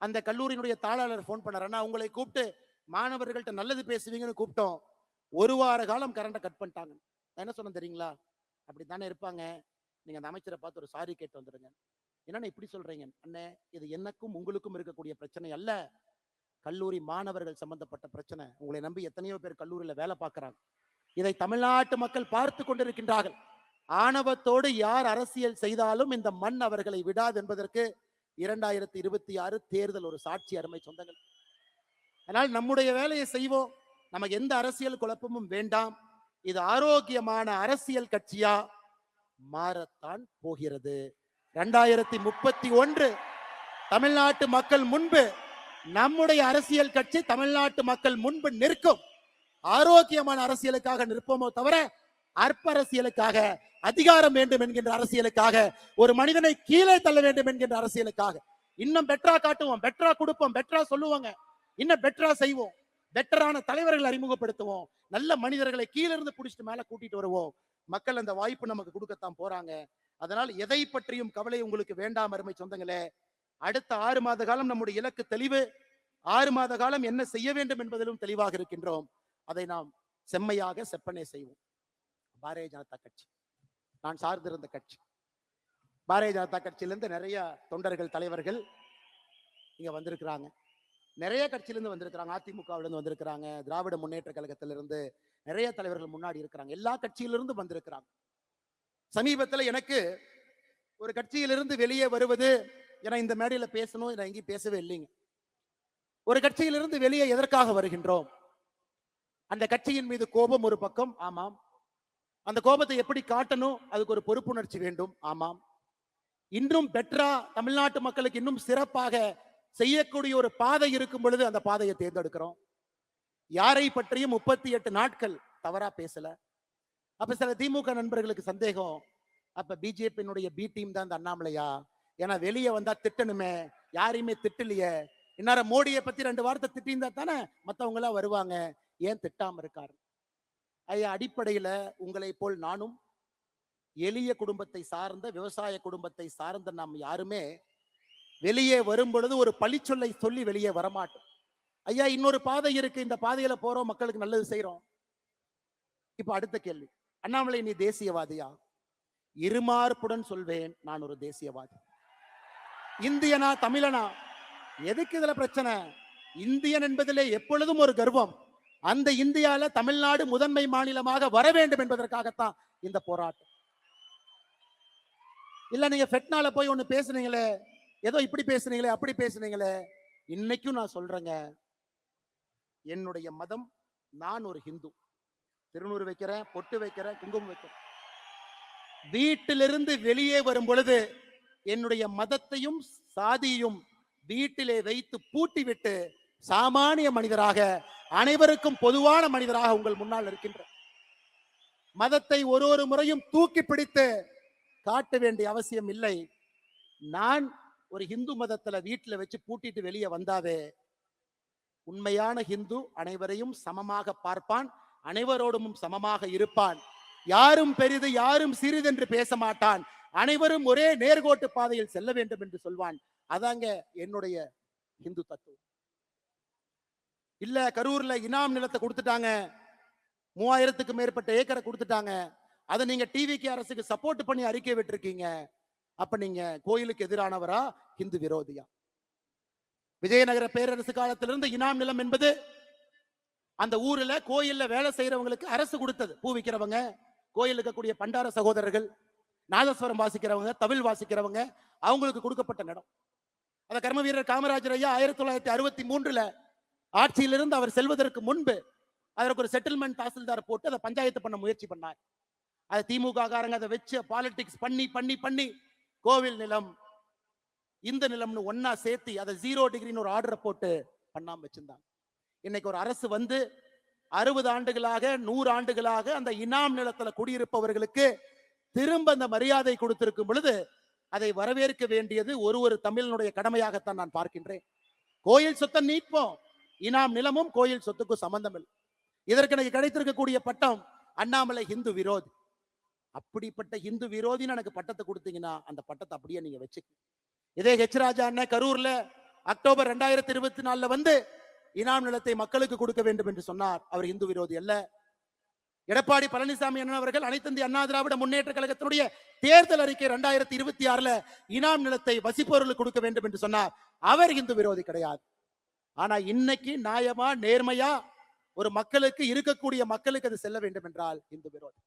அந்த கல்லூரியினுடைய தாளாளர் போன் பண்ணார், உங்களை கூப்பிட்டு மாணவர்கள்ட்ட நல்லது பேசுவீங்கன்னு கூப்பிட்டோம், 1 வார காலம் கரண்ட கட் பண்ணிட்டாங்க. என்ன சொன்ன தெரியுங்களா? அப்படித்தானே இருப்பாங்க, நீங்க அந்த அமைச்சரை பார்த்து ஒரு சாரி கேட்டு வந்துடுங்க. என்னன்னு இப்படி சொல்றீங்க? அண்ணே, இது எனக்கும் உங்களுக்கும் இருக்கக்கூடிய பிரச்சனை அல்ல, கல்லூரி மாணவர்கள் சம்பந்தப்பட்ட பிரச்சனை. உங்களை நம்பி எத்தனையோ பேர் கல்லூரியில வேலை பார்க்கிறாங்க. இதை தமிழ்நாட்டு மக்கள் பார்த்து கொண்டிருக்கின்றார்கள். ஆணவத்தோடு யார் அரசியல் செய்தாலும் இந்த மண் அவர்களை விடாது என்பதற்கு 2026 தேர்தல் ஒரு சாட்சி, அருமை சொந்தங்கள். அதனால் நம்முடைய வேலையை செய்வோம். நமக்கு எந்த அரசியல் குழப்பமும் வேண்டாம். இது ஆரோக்கியமான அரசியல் கட்சியா மாறத்தான் போகிறது. 2031 தமிழ்நாட்டு மக்கள் முன்பு நம்முடைய அரசியல் கட்சி தமிழ்நாட்டு மக்கள் முன்பு நிற்கும். ஆரோக்கியமான அரசியலுக்காக நிற்போமோ தவிர அற்ப அரசியலுக்காக, அதிகாரம் வேண்டும் என்கின்ற அரசியலுக்காக, ஒரு மனிதனை கீழே தள்ள வேண்டும் என்கின்ற அரசியலுக்காக இன்னும் பெட்டரா காட்டுவோம், பெட்டரா கொடுப்போம், பெட்டரா சொல்லுவாங்க, இன்னும் பெட்டரா செய்வோம், பெட்டரான தலைவர்களை அறிமுகப்படுத்துவோம், நல்ல மனிதர்களை கீழே இருந்து பிடிச்சிட்டு மேல கூட்டிட்டு வருவோம். மக்கள் அந்த வாய்ப்பு நமக்கு கொடுக்கத்தான் போறாங்க. அதனால் எதை பற்றியும் கவலை உங்களுக்கு வேண்டாம் அருமை சொந்தங்களே. அடுத்த 6 மாத காலம் நம்முடைய இலக்கு தெளிவு. 6 மாத காலம் என்ன செய்ய வேண்டும் என்பதிலும் தெளிவாக இருக்கின்றோம். அதை நாம் செம்மையாக செப்பனே செய்வோம். பாரதிய ஜனதா கட்சி நான் சார்ந்திருந்த கட்சி. பாரதிய ஜனதா கட்சியிலிருந்து நிறைய தொண்டர்கள், தலைவர்கள் இங்க வந்திருக்கிறாங்க. நிறைய கட்சியிலிருந்து வந்திருக்கிறாங்க. அதிமுகவிலிருந்து வந்திருக்கிறாங்க. திராவிட முன்னேற்ற கழகத்திலிருந்து நிறைய தலைவர்கள் முன்னாடி இருக்கிறாங்க. எல்லா கட்சியிலிருந்து வந்திருக்கிறாங்க. சமீபத்தில் எனக்கு ஒரு கட்சியிலிருந்து வெளியே வருவது, ஏன்னா இந்த மேடையில பேசணும், நான் எங்கேயும் பேசவே இல்லைங்க. ஒரு கட்சியிலிருந்து வெளியே எதற்காக வருகின்றோம்? அந்த கட்சியின் மீது கோபம் ஒரு பக்கம், ஆமாம். அந்த கோபத்தை எப்படி காட்டணும், அதுக்கு ஒரு பொறுப்புணர்ச்சி வேண்டும், ஆமாம். இன்னும் பெட்டரா தமிழ்நாட்டு மக்களுக்கு இன்னும் சிறப்பாக செய்யக்கூடிய ஒரு பாதை இருக்கும் பொழுது அந்த பாதையை தேர்ந்தெடுக்கிறோம். யாரை பற்றியும் 38 நாட்கள் தவறா பேசல. அப்ப சில திமுக நண்பர்களுக்கு சந்தேகம், அப்ப பிஜேபியினுடைய பி டீம் தான் இந்த அண்ணாமலையா? ஏன்னா வெளியே வந்தா திட்டணுமே, யாரையுமே திட்டலையே. இந்நேரம் மோடியை பத்தி 2 வார்த்தை திட்டிருந்தா தானே மத்தவங்க எல்லாம் வருவாங்க, ஏன் திட்டாம இருக்காரு? ஐயா, அடிப்படையில உங்களை போல் நானும் எளிய குடும்பத்தை சார்ந்த, விவசாய குடும்பத்தை சார்ந்த நாம் யாருமே வெளியே வரும் பொழுது ஒரு பழிச்சொல்லை சொல்லி வெளியே வரமாட்டோம். ஐயா, இன்னொரு பாதை இருக்கு, இந்த பாதையில போறோம், மக்களுக்கு நல்லது செய்யறோம். இப்ப அடுத்த கேள்வி, அண்ணாமலை நீ தேசியவாதியா? இருமார்ப்புடன் சொல்வேன், நான் ஒரு தேசியவாதி. இந்தியனா தமிழனா? எதுக்கு இதுல பிரச்சனை? இந்தியன் என்பதிலே எப்பொழுதும் ஒரு கர்வம். அந்த இந்தியால தமிழ்நாடு முதன்மை மாநிலமாக வர வேண்டும் என்பதற்காகத்தான் இந்த போராட்டம். இல்ல நீங்க ஃபெட்னால போய் ஒண்ணு பேசுனீங்களே, ஏதோ இப்படி பேசுனீங்களே, அப்படி பேசுனீங்களே. இன்னைக்கும் நான் சொல்றேங்க, என்னுடைய மதம், நான் ஒரு ஹிந்து. திருநூறு வைக்கிறேன், பொட்டு வைக்கிறேன், குங்குமம் வைக்கிறேன். வீட்டிலிருந்து வெளியே வரும் பொழுது என்னுடைய மதத்தையும் சாதியையும் வீட்டிலே வைத்து பூட்டிவிட்டு சாமானிய மனிதராக, அனைவருக்கும் பொதுவான மனிதராக உங்கள் முன்னால் இருக்கின்ற மதத்தை ஒரு முறையும் தூக்கி பிடித்து காட்ட வேண்டிய அவசியம் இல்லை. நான் ஒரு ஹிந்து மதத்துல வீட்டுல வச்சு பூட்டிட்டு வெளியே வந்தாவே, உண்மையான ஹிந்து அனைவரையும் சமமாக பார்ப்பான், அனைவரோடும் சமமாக இருப்பான், யாரும் பெரிது யாரும் சிறிது என்று பேச மாட்டான், அனைவரும் ஒரே நேர்கோட்டு பாதையில் செல்ல வேண்டும் என்று சொல்வான். அதாங்க என்னுடைய ஹிந்து தத்துவம். இல்ல கரூர்ல இனாம் நிலத்தை கொடுத்துட்டாங்க, 3000க்கு மேற்பட்ட ஏக்கரை கொடுத்துட்டாங்க, அதை நீங்க டிவிக்கு அரசுக்கு சப்போர்ட் பண்ணி அறிக்கை விட்டுருக்கீங்க, அப்ப நீங்க கோயிலுக்கு எதிரானவரா, ஹிந்து விரோதியா? விஜயநகர பேரரசு காலத்திலிருந்து இனாம் நிலம் என்பது அந்த ஊர்ல கோயில்ல வேலை செய்யறவங்களுக்கு அரசு கொடுத்தது. பூ விற்கிறவங்க, கோயில் இருக்கக்கூடிய பண்டார சகோதரர்கள், நாதஸ்வரம் வாசிக்கிறவங்க, தவில் வாசிக்கிறவங்க, அவங்களுக்கு கொடுக்கப்பட்ட இடம். அந்த கர்ம வீரர் காமராஜர் ஐயா 1963 ஆட்சியிலிருந்து அவர் செல்வதற்கு முன்பு அதற்கு ஒரு செட்டில்மெண்ட் தாசில்தார் போட்டு அதை பஞ்சாயத்து பண்ண முயற்சி பண்ணார். அது திமுக காரங்க அதை வச்சு பாலிடிக்ஸ் பண்ணி பண்ணி பண்ணி கோவில் நிலம் இந்த நிலம்னு ஒன்னா சேர்த்து அதை 0 டிகிரின்னு ஒரு ஆர்டரை போட்டு பண்ணாம வச்சிருந்தாங்க. இன்னைக்கு ஒரு அரசு வந்து 60 ஆண்டுகளாக 100 ஆண்டுகளாக அந்த இனாம் நிலத்துல குடியிருப்பவர்களுக்கு திரும்ப அந்த மரியாதை கொடுத்திருக்கும் பொழுது அதை வரவேற்க வேண்டியது ஒரு தமிழனுடைய கடமையாகத்தான் நான் பார்க்கின்றேன். கோயில் சொத்தை நீட்போம், இனாம் நிலமும் கோயில் சொத்துக்கும் சம்பந்தம் இல்லை. இதற்கு எனக்கு கிடைத்திருக்கக்கூடிய பட்டம் அண்ணாமலை ஹிந்து விரோதி. அப்படிப்பட்ட ஹிந்து விரோதின்னு எனக்கு பட்டத்தை கொடுத்தீங்கன்னா அந்த பட்டத்தை அப்படியே நீங்க வச்சுக்க. இதே ஹெச் ராஜா அண்ணன் கரூர்ல அக்டோபர் 2024 வந்து இனாம் நிலத்தை மக்களுக்கு கொடுக்க வேண்டும் என்று சொன்னார். அவர் இந்து விரோதி அல்ல. எடப்பாடி பழனிசாமி அண்ணன் அவர்கள் அனைத்து இந்திய அண்ணா திராவிட முன்னேற்ற கழகத்தினுடைய தேர்தல் அறிக்கை 2026 இனாம் நிலத்தை வசிப்பவர்களுக்கு கொடுக்க வேண்டும் என்று சொன்னார். அவர் இந்து விரோதி கிடையாது. ஆனா இன்னைக்கு நியாயமா நேர்மையா ஒரு மக்களுக்கு இருக்கக்கூடிய மக்களுக்கு அது செல்ல வேண்டும் என்றால் இந்து விரோதி.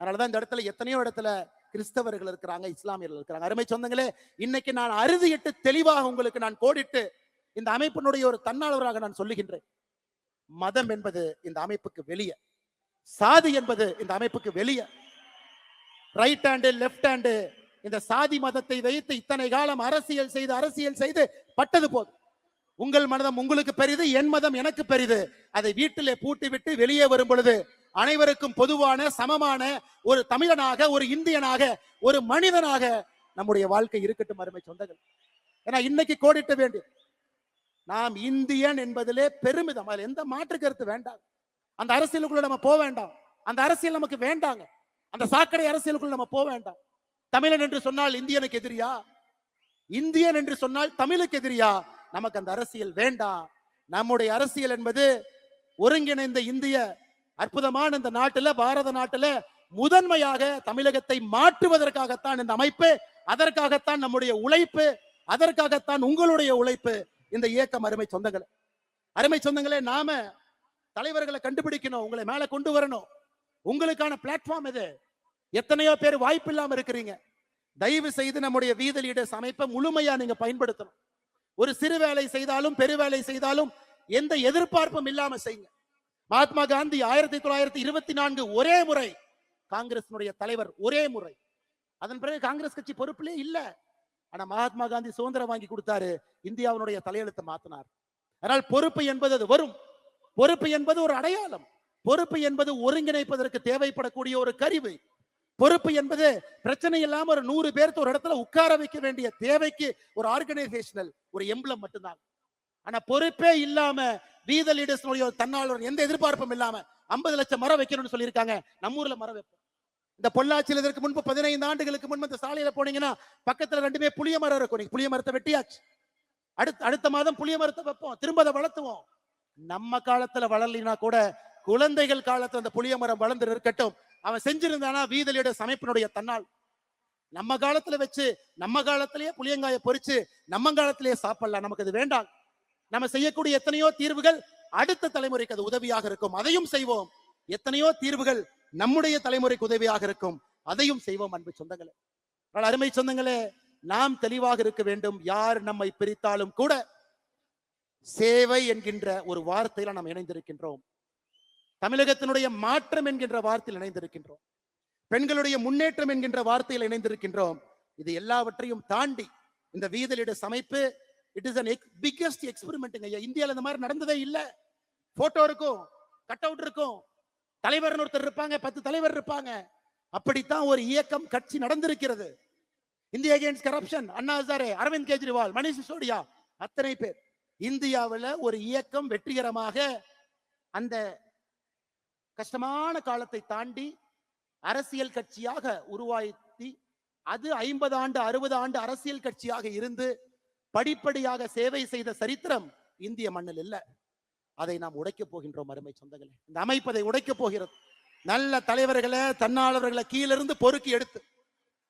அதனாலதான் இந்த இடத்துல எத்தனையோ இடத்துல கிறிஸ்தவர்கள் இருக்கிறாங்க, இஸ்லாமியர்கள் இருக்கிறாங்க. அருமை சொந்தங்களே, இன்னைக்கு நான் அறுதியிட்டு தெளிவாக உங்களுக்கு நான் கோடிட்டு இந்த அமைப்பினுடைய ஒரு தன்னாளராக நான் சொல்லுகின்றேன். மதம் என்பது இந்த அமைப்புக்கு வெளியே, சாதி என்பது இந்த அமைப்புக்கு வெளியே. ரைட் ஹேண்டு லெப்ட் ஹேண்டு இந்த சாதி மதத்தை வைத்து இத்தனை காலம் அரசியல் செய்து பட்டது போதும். உங்கள் மதம் உங்களுக்கு பெரிது, என் மதம் எனக்கு பெரிது. அதை வீட்டிலே பூட்டி விட்டு வெளியே வரும் பொழுது அனைவருக்கும் பொதுவான சமமான ஒரு தமிழனாக, ஒரு இந்தியனாக, ஒரு மனிதனாக நம்முடைய வாழ்க்கை இருக்கட்டும் அருமை சொந்தங்கள். ஏன்னா இன்னைக்கு கோடிட்ட வேண்டும், நாம் இந்தியன் என்பதிலே பெருமிதம், அதில் எந்த மாற்று கருத்து வேண்டாம். அந்த அரசியலுக்குள்ள நம்ம போக வேண்டாம், அந்த அரசியல் நமக்கு வேண்டாங்க. அந்த சாக்கடை அரசியலுக்குள்ள நம்ம போக வேண்டாம். தமிழன் என்று சொன்னால் இந்தியனுக்கு எதிரியா? இந்தியன் என்று சொன்னால் தமிழுக்கு எதிரியா? நமக்கு அந்த அரசியல் வேண்டாம். நம்முடைய அரசியல் என்பது ஒருங்கிணைந்த இந்திய அற்புதமான இந்த நாட்டில், பாரத நாட்டில் முதன்மையாக தமிழகத்தை மாற்றுவதற்காகத்தான் இந்த அமைப்பு, அதற்காகத்தான் நம்முடைய உழைப்பு, அதற்காகத்தான் உங்களுடைய உழைப்பு, இந்த இயக்கம். அருமை சொந்தங்களே, நாம தலைவர்களை கண்டுபிடிக்கணும், உங்களை மேல கொண்டு வரணும். உங்களுக்கான பிளாட்ஃபார்ம் இது. எத்தனையோ பேர் வாய்ப்பு இல்லாம இருக்கிறீங்க. தயவு செய்து நம்முடைய வீத லீடர்ஸ் அமைப்பை முழுமையா நீங்க பயன்படுத்தணும். ஒரு சிறு வேலை செய்தாலும் பெருவேலை செய்தாலும் எந்த எதிர்பார்ப்பும் இல்லாம செய்யுங்க. மகாத்மா காந்தி 1924 ஒரே முறை காங்கிரஸ் தலைவர், ஒரே முறை. அதன் பிறகு காங்கிரஸ் கட்சி பொறுப்பிலே இல்ல. ஆனா மகாத்மா காந்தி சுதந்திரம் வாங்கி கொடுத்தாரு, இந்தியாவுடைய தலையெழுத்தை மாத்தினார். அதனால் பொறுப்பு என்பது அது வரும். பொறுப்பு என்பது ஒரு அடையாளம். பொறுப்பு என்பது ஒருங்கிணைப்பதற்கு தேவைப்படக்கூடிய ஒரு கருவி. பொறுப்பு என்பது பிரச்சனை இல்லாம ஒரு 100 பேருக்கு ஒரு இடத்துல உட்கார வைக்க வேண்டிய தேவைக்கு ஒரு ஆர்கனைசேஷனல் ஒரு எம்பளம் மட்டும்தான். ஆனா பொறுப்பே இல்லாம வீத லீடர்ஸ் தன்னாளர் எந்த எதிர்பார்ப்பும் இல்லாம 50 லட்சம் மரம் வைக்கணும்னு சொல்லியிருக்காங்க. நம்ம ஊர்ல மரம் வைப்போம். இந்த பொள்ளாச்சியில் இதற்கு முன்பு 15 ஆண்டுகளுக்கு முன்பு இந்த சாலையில போனீங்கன்னா பக்கத்துல 2 புளிய மரம் இருக்கும். நீங்க புளிய மரத்தை வெட்டியாச்சு. அடுத்த மாதம் புளிய மரத்தை வைப்போம், திரும்ப அதை வளர்த்துவோம். நம்ம காலத்துல வளரலினா கூட குழந்தைகள் காலத்துல அந்த புளிய மரம் வளர்ந்து இருக்கட்டும். அவன் செஞ்சிருந்தானா வீத லீடர்ஸ் அமைப்பினுடைய தன்னால். நம்ம காலத்துல வச்சு நம்ம காலத்திலேயே புளியங்காய பொறிச்சு நம்ம காலத்திலேயே சாப்பிடலாம். நமக்கு அது வேண்டாம். நம்ம செய்யக்கூடிய எத்தனையோ தீர்வுகள் அடுத்த தலைமுறைக்கு அது உதவியாக இருக்கும், அதையும் செய்வோம். எத்தனையோ தீர்வுகள் நம்முடைய தலைமுறைக்கு உதவியாக இருக்கும், அதையும் செய்வோம். அன்பு சொந்தங்களே, அருமை சொந்தங்களே, நாம் தெளிவாக இருக்க வேண்டும். யார் நம்மை பிரித்தாலும் கூட சேவை என்கின்ற ஒரு வார்த்தையில நாம் இணைந்திருக்கின்றோம். தமிழகத்தினுடைய மாற்றம் என்கின்ற வார்த்தையில் இணைந்திருக்கின்றோம். பெண்களுடைய முன்னேற்றம் என்கின்ற வார்த்தையில் இணைந்திருக்கின்றோம். இது எல்லாவற்றையும் தாண்டி இந்த வீத லீடர்ஸ் அமைப்பு it is an biggest experiment. இந்தியாவில் இந்த மாதிரி நடந்ததே இல்லை. போட்டோ இருக்கும், கட் அவுட் இருக்கும், தலைவர் ஒருத்தர் இருப்பாங்க, 10 தலைவர் இருப்பாங்க. அப்படித்தான் ஒரு இயக்கம், கட்சி நடந்திருக்கிறது. India against corruption, Anna Hazare, Aravind Kejriwal, Manish Sisodia, அத்தனை பேர். இந்தியாவில் ஒரு இயக்கம் வெற்றிகரமாக அந்த கஷ்டமான காலத்தை தாண்டி அரசியல் கட்சியாக உருவாக்கி, அது 50 ஆண்டு 60 ஆண்டு அரசியல் கட்சியாக இருந்து படிப்படியாக சேவை செய்த சரித்திரம் இந்திய மண்ணில் இல்ல. அதை நாம் உடைக்க போகின்றோம் அருமை சொந்தங்களே. இந்த அமைப்பதை உடைக்க போகிறது. நல்ல தலைவர்களை, தன்னாளர்களை கீழிருந்து பொறுக்கி எடுத்து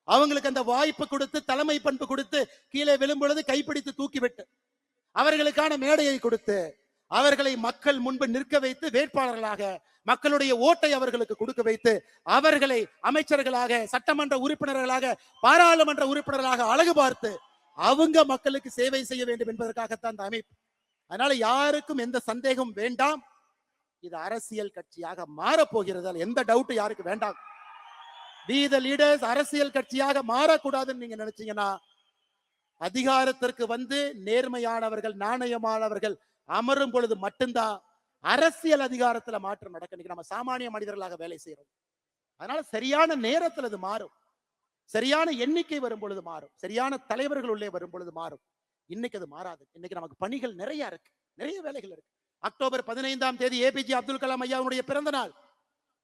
அவங்களுக்கு அந்த வாய்ப்பு கொடுத்து, தலைமை பண்பு கொடுத்து, கீழே விழும்பொழுது கைப்பிடித்து தூக்கிவிட்டு அவர்களுக்கான மேடையை கொடுத்து அவர்களை மக்கள் முன்பு நிற்க வைத்து வேட்பாளர்களாக மக்களுடைய ஓட்டை அவர்களுக்கு கொடுக்க வைத்து அவர்களை அமைச்சர்களாக, சட்டமன்ற உறுப்பினர்களாக, பாராளுமன்ற உறுப்பினர்களாக அழகு பார்த்து அவங்க மக்களுக்கு சேவை செய்ய வேண்டும் என்பதற்காகத்தான் இந்த அமைப்பு. அதனால யாருக்கும் எந்த சந்தேகம் வேண்டாம், இது அரசியல் கட்சியாக மாறப்போகிறது. எந்த டவுட் யாருக்கு வேண்டாம். வீத லீடர்ஸ் அரசியல் கட்சியாக மாறக்கூடாதுன்னு நீங்க நினைச்சீங்கன்னா, அதிகாரத்திற்கு வந்து நேர்மையானவர்கள், நாணயமானவர்கள் அமரும் பொழுது மட்டும்தான் அரசியல் அதிகாரத்துல மாற்றம் நடக்க. நம்ம சாமானிய மனிதர்களாக வேலை செய்யறோம். அதனால சரியான நேரத்தில் அது மாறும். சரியான எண்ணிக்கை வரும் பொழுது மாறும். சரியான தலைவர்கள் உள்ளே வரும் பொழுது மாறும். இன்னைக்கு அது மாறாது. இன்னைக்கு நமக்கு பணிகள் நிறைய இருக்கு, நிறைய வேலைகள் இருக்கு. அக்டோபர் 15ஆம் தேதி ஏபிஜே அப்துல் கலாம் ஐயாவுடைய பிறந்த நாள்.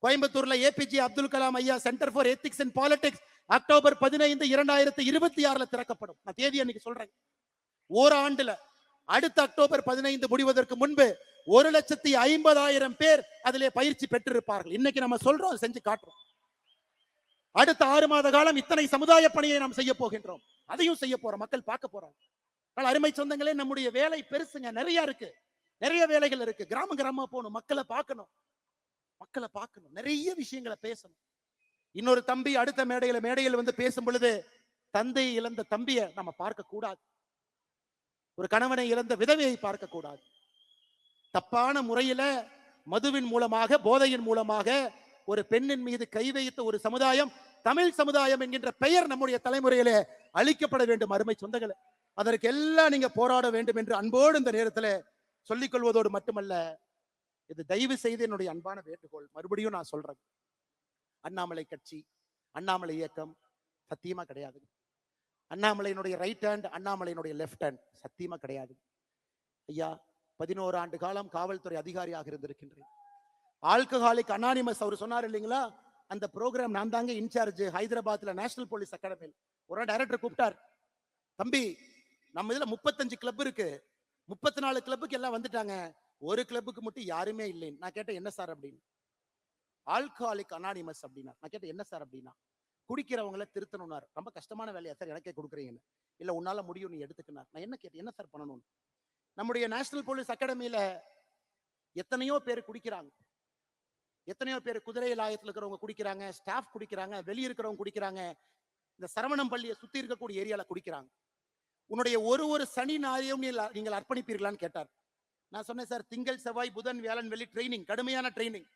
கோயம்புத்தூர்ல ஏபிஜே அப்துல் கலாம் ஐயா centre for ethics and politics October 15, 2026 திறக்கப்படும். நான் தேதி அன்னைக்கு சொல்றேன். ஓராண்டுல அடுத்த அக்டோபர் 15 முடிவதற்கு முன்பு 1,50,000 பேர் அதிலே பயிற்சி பெற்றிருப்பார்கள். இன்னைக்கு நம்ம சொல்றோம், செஞ்சு காட்டுறோம். அடுத்த 6 மாத காலம் இத்தனை சமுதாய பணியை நாம் செய்ய போகின்றோம். அதையும் செய்ய போறோம், மக்கள் பார்க்க போறாங்க. அருமை சொந்தங்களே, நம்முடைய வேலை பெருசுங்க, நிறைய இருக்கு, நிறைய வேலைகள் இருக்கு. கிராம கிராமமா போகணும், மக்களை பார்க்கணும், நிறைய விஷயங்களை பேசணும். இன்னொரு தம்பி அடுத்த மேடையில் வந்து பேசும் பொழுது, தந்தையை இழந்த தம்பியை நம்ம பார்க்க கூடாது, ஒரு கணவனை இழந்த விதவையை பார்க்க கூடாது. தப்பான முறையில மதுவின் மூலமாக, போதையின் மூலமாக ஒரு பெண்ணின் மீது கை வைத்த ஒரு சமுதாயம் தமிழ் சமுதாயம் என்கின்ற பெயர் நம்முடைய தலைமுறையிலே அளிக்கப்பட வேண்டும். அருமை சொந்தங்களே, அதற்கு எல்லாம் நீங்க போராட வேண்டும் என்று அன்போடு இந்த நேரத்தில் சொல்லிக் கொள்வதோடு மட்டுமல்ல, இது தயவு செய்து என்னுடைய அன்பான வேண்டுகோள். மறுபடியும் நான் சொல்றேன், அண்ணாமலை கட்சி, அண்ணாமலை இயக்கம் சத்தியமா கிடையாது. அண்ணாமலையினுடைய ரைட் ஹேண்ட், அண்ணாமலையினுடைய லெப்ட் ஹேண்ட் சத்தியமா கிடையாது. ஐயா, 11 ஆண்டு காலம் காவல்துறை அதிகாரியாக இருந்திருக்கின்றேன். ஆல்கஹாலிக் அனானிமஸ் அவர் சொன்னார் இல்லைங்களா, அந்த ப்ரோக்ராம் நான் தாங்க இன்சார்ஜ். ஹைதராபாத்ல நேஷனல் போலீஸ் அகாடமியில் ஒரு டைரக்டர் கூப்பிட்டார், தம்பி நம்ம இதுல 35 கிளப் இருக்கு, 34 கிளப்புக்கு எல்லாம் வந்துட்டாங்க, ஒரு கிளப்புக்கு மட்டும் யாருமே இல்லைன்னு. நான் கேட்டேன், என்ன சார் அப்படின்னு. ஆல்கஹாலிக் அனானிமஸ் அப்படின்னா. நான் கேட்டேன், என்ன சார் அப்படின்னா, குடிக்கிறவங்களை திருத்தணும்னார். ரொம்ப கஷ்டமான வேலையா சார் எனக்கே கொடுக்குறீங்கன்னு. இல்ல உன்னால முடியும், நீ எடுத்துக்கினார். நான் என்ன கேட்டேன், என்ன சார் பண்ணணும். நம்முடைய நேஷனல் போலீஸ் அகாடமியில எத்தனையோ பேர் குடிக்கிறாங்க, எத்தனையோ பேர் குதிரை லாயத்தில் இருக்கிறவங்க குடிக்கிறாங்க, ஸ்டாஃப் குடிக்கிறாங்க, வெளியே இருக்கிறவங்க குடிக்கிறாங்க, இந்த சரவணம் பள்ளியை சுத்தி இருக்கக்கூடிய ஏரியால குடிக்கிறாங்க. உன்னுடைய ஒரு சனி ஞாயிறையும் நீங்கள் அர்ப்பணிப்பீர்களான்னு கேட்டார். நான் சொன்னேன், சார் திங்கள் செவ்வாய் புதன் வியாழன் வெள்ளி ட்ரைனிங், கடுமையான ட்ரைனிங்.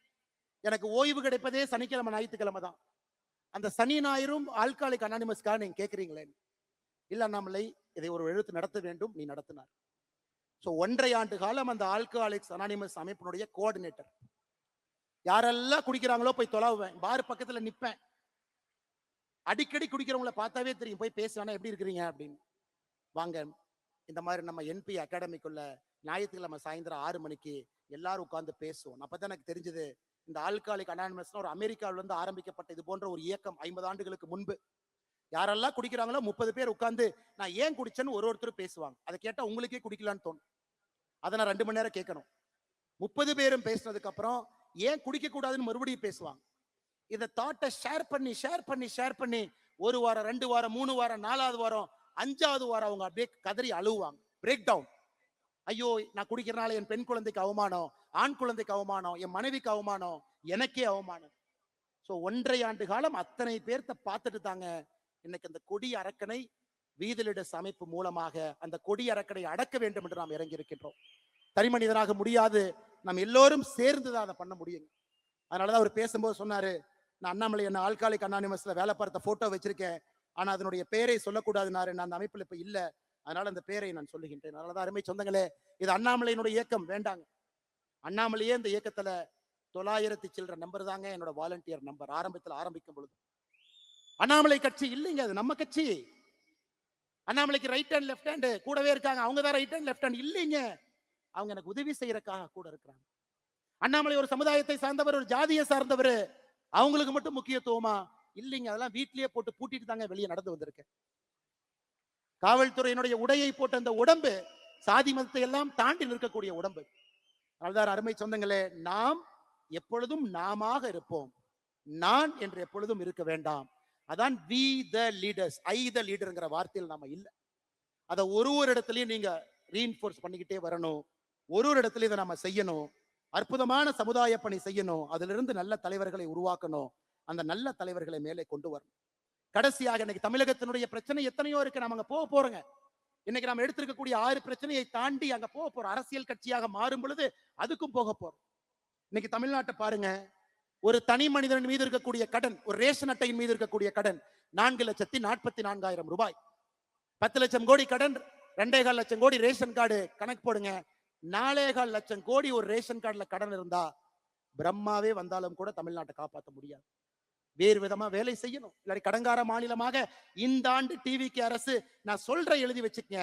எனக்கு ஓய்வு கிடைப்பதே சனிக்கிழமை ஞாயிற்றுக்கிழமை தான். அந்த சனி ஞாயிறும் ஆல்கஹாலிக் அனானிமஸ்க்காக நீங்க கேட்கறீங்களே. இல்ல அண்ணாமலை, இதை ஒரு எழுத்து நடத்த வேண்டும், நீ நடத்தினார். ஸோ 1.5 ஆண்டு காலம் அந்த ஆல்கஹாலிக்ஸ் அனானிமஸ் அமைப்பினுடைய கோஆர்டினேட்டர். யாரெல்லாம் குடிக்கிறாங்களோ போய் தொலைவேன், பார் பக்கத்துல நிப்பேன். அடிக்கடி குடிக்கிறவங்களை பார்த்தாவே தெரியும், போய் பேசுவானா எப்படி இருக்கிறீங்க அப்படின்னு. வாங்க, இந்த மாதிரி நம்ம என்பி அகாடமிக்குள்ள ஞாயிற்றுக்கிழமை சாயந்தரம் 6 மணிக்கு எல்லாரும் உட்கார்ந்து பேசுவோம். அப்பதான் எனக்கு தெரிஞ்சது, இந்த ஆல்கஹாலிக் அனானிமஸ் ஒரு அமெரிக்காவில இருந்து ஆரம்பிக்கப்பட்ட இது போன்ற ஒரு இயக்கம் 50 ஆண்டுகளுக்கு முன்பு. யாரெல்லாம் குடிக்கிறாங்களோ 30 பேர் உட்கார்ந்து நான் ஏன் குடிச்சேன்னு ஒருத்தர் பேசுவாங்க. அதை கேட்டா உங்களுக்கே குடிக்கலான்னு தோணும். அதை நான் 2 மணி நேரம் கேட்கணும். 30 பேரும் பேசினதுக்கு அப்புறம் ஏன் குடிக்க கூடாதுன்னு மறுபடியும் பேசுவாங்க. இதை தாட்டை ஷேர் பண்ணி 1 வாரம் 2 வாரம் 3 வாரம் 4வது வாரம் 5வது வாரம் அவங்க அப்படியே கதறி அழுவாங்க, பிரேக் டவுன். ஐயோ, நான் குடிக்கிறனால என் பெண் குழந்தைக்கு அவமானம், ஆண் குழந்தைக்கு அவமானம், என் மனைவிக்கு அவமானம், எனக்கே அவமானம். ஸோ 1.5 ஆண்டு காலம் அத்தனை பேர்த்த பார்த்துட்டு தாங்க இன்னைக்கு அந்த கொடி அரக்கனை வீதிலிடஸ் அமைப்பு மூலமாக அந்த கொடி அரக்கனை அடக்க வேண்டும் என்று நாம் இறங்கி இருக்கின்றோம். தனி மனிதனாக முடியாது, நாம் எல்லோரும் சேர்ந்துதான் அதை பண்ண முடியும். அதனாலதான் அவர் பேசும்போது சொன்னாரு, நான் அண்ணாமலை என்ன ஆல்கஹாலிக் அனானிமஸ்ல வேலை பார்த்த போட்டோ வச்சிருக்கேன், ஆனா அதனுடைய பெயரை சொல்லக்கூடாதுனாரு. நான் அந்த அமைப்புல இப்ப இல்ல, அதனால அந்த பெயரை நான் சொல்லுகின்றேன். அதனாலதான் அருமை சொந்தங்களே, இது அண்ணாமலையினுடைய இயக்கம் வேண்டாங்க. அண்ணாமலையே இந்த இயக்கத்துல 900 சில்லற நம்பர் தாங்க என்னோட வாலண்டியர் நம்பர். ஆரம்பிக்கும் பொழுது அண்ணாமலை கட்சி இல்லைங்க, அது நம்ம கட்சி. அண்ணாமலைக்கு ரைட் ஹேண்ட் லெஃப்ட் ஹேண்ட் கூடவே இருக்காங்க, அவங்க தான் ரைட் ஹேண்ட் லெஃப்ட் ஹேண்ட் இல்லைங்க, அவங்க எனக்கு உதவி செய்யறதுக்காக கூட இருக்கிறாங்க. அண்ணாமலை ஒரு சமுதாயத்தை சார்ந்தவர், ஒரு ஜாதியை சார்ந்தவர், அவங்களுக்கு மட்டும் முக்கியத்துவமா இல்லைங்க. அதெல்லாம் வீட்லயே போட்டு பூட்டிட்டு தாங்க வெளியே நடந்து வந்திருக்கேன். காவல்துறையினுடைய உடையை போட்ட அந்த உடம்பு சாதி மதத்தை எல்லாம் தாண்டி நிற்கக்கூடிய உடம்பு. அதுதான் அருமை சொந்தங்களே, நாம் எப்பொழுதும் நாமாக இருப்போம், நான் என்று எப்பொழுதும் இருக்க வேண்டாம். அதான் we the leaders, I the leaderங்கிற வார்த்தையில் நாம இல்ல. அதை ஒரு இடத்துலயும் நீங்க ரீஇன்ஃபோர்ஸ் பண்ணிக்கிட்டே வரணும். ஒரு இடத்துல இதை நம்ம செய்யணும். அற்புதமான சமுதாய பணி செய்யணும். அதுல இருந்து நல்ல தலைவர்களை உருவாக்கணும். அந்த நல்ல தலைவர்களை மேலே கொண்டு வரணும். கடைசியாக இன்னைக்கு தமிழகத்தினுடைய பிரச்சனை எத்தனையோ இருக்கு, நம்ம அங்க போக போறோங்க. இன்னைக்கு நம்ம எடுத்திருக்கக்கூடிய 6 பிரச்சனையை தாண்டி அங்க போக போறோம். அரசியல் கட்சியாக மாறும் பொழுது அதுக்கும் போக போறோம். இன்னைக்கு தமிழ்நாட்டை பாருங்க, ஒரு தனி மனிதன் மீது இருக்கக்கூடிய கடன், ஒரு ரேஷன் அட்டையின் மீது இருக்கக்கூடிய கடன் 4,44,000 ரூபாய். 10 லட்சம் கோடி கடன், 2.25 லட்சம் கோடி ரேஷன் கார்டு கணக்கு போடுங்க. 4.25 லட்சம் கோடி ஒரு ரேஷன் கார்டுல கடன் இருந்தா பிரம்மாவே வந்தாலும் கூட தமிழ்நாட்டை காப்பாற்ற முடியாது. வேறு விதமா வேலை செய்யணும். இல்லாட்டி கடங்கார மாநிலமாக இந்த ஆண்டு டிவிக்கு அரசு, நான் சொல்ற எழுதி வச்சுக்கங்க,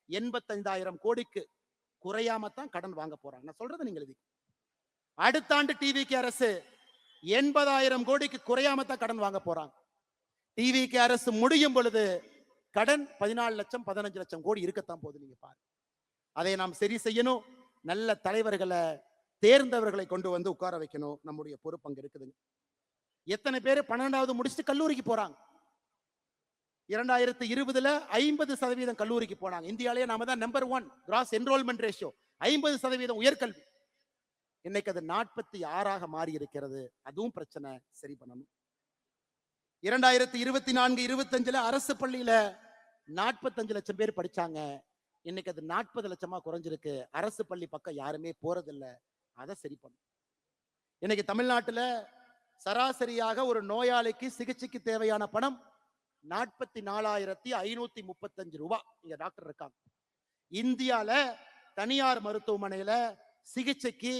85,000 கோடிக்கு குறையாமத்தான் கடன் வாங்க போறாங்க. நான் சொல்றது நீங்க எழுதி. அடுத்த ஆண்டு டிவிக்கு அரசு 80,000 கோடிக்கு குறையாமத்தான் கடன் வாங்க போறாங்க. டிவிக்கு அரசு முடியும் பொழுது கடன் 14 லட்சம் 15 லட்சம் கோடி இருக்கத்தான் போகுது. நீங்க பாருங்க, அதை நாம் சரி செய்யணும். நல்ல தலைவர்களை, தேர்ந்தவர்களை கொண்டு வந்து உட்கார வைக்கணும். நம்முடைய பொறுப்பு அங்க இருக்குதுங்க. எத்தனை பேர் 12வது முடிச்சுட்டு கல்லூரிக்கு போறாங்க? 2020ல 50% கல்லூரிக்கு போனாங்க. இந்தியாவிலேயே நாம தான் நம்பர் 1 கிராஸ் என்ரோல்மெண்ட் ரேஷியோ, 50% உயர்கல்வி. இன்னைக்கு அது 46ஆக மாறி இருக்கிறது. அதுவும் பிரச்சனை, சரி பண்ணணும். 2024-25ல அரசு பள்ளியில 45 லட்சம் பேர் படிச்சாங்க. இன்னைக்கு அது 40 லட்சமா குறைஞ்சிருக்கு. அரசு பள்ளி பக்கம் யாருமே போறதில்ல. அதை சரி பண்ணும். இன்னைக்கு தமிழ்நாட்டுல சராசரியாக ஒரு நோயாளிக்கு சிகிச்சைக்கு தேவையான பணம் 44,535 ரூபாய். இங்க டாக்டர் இருக்காங்க. இந்தியால தனியார் மருத்துவமனையில சிகிச்சைக்கு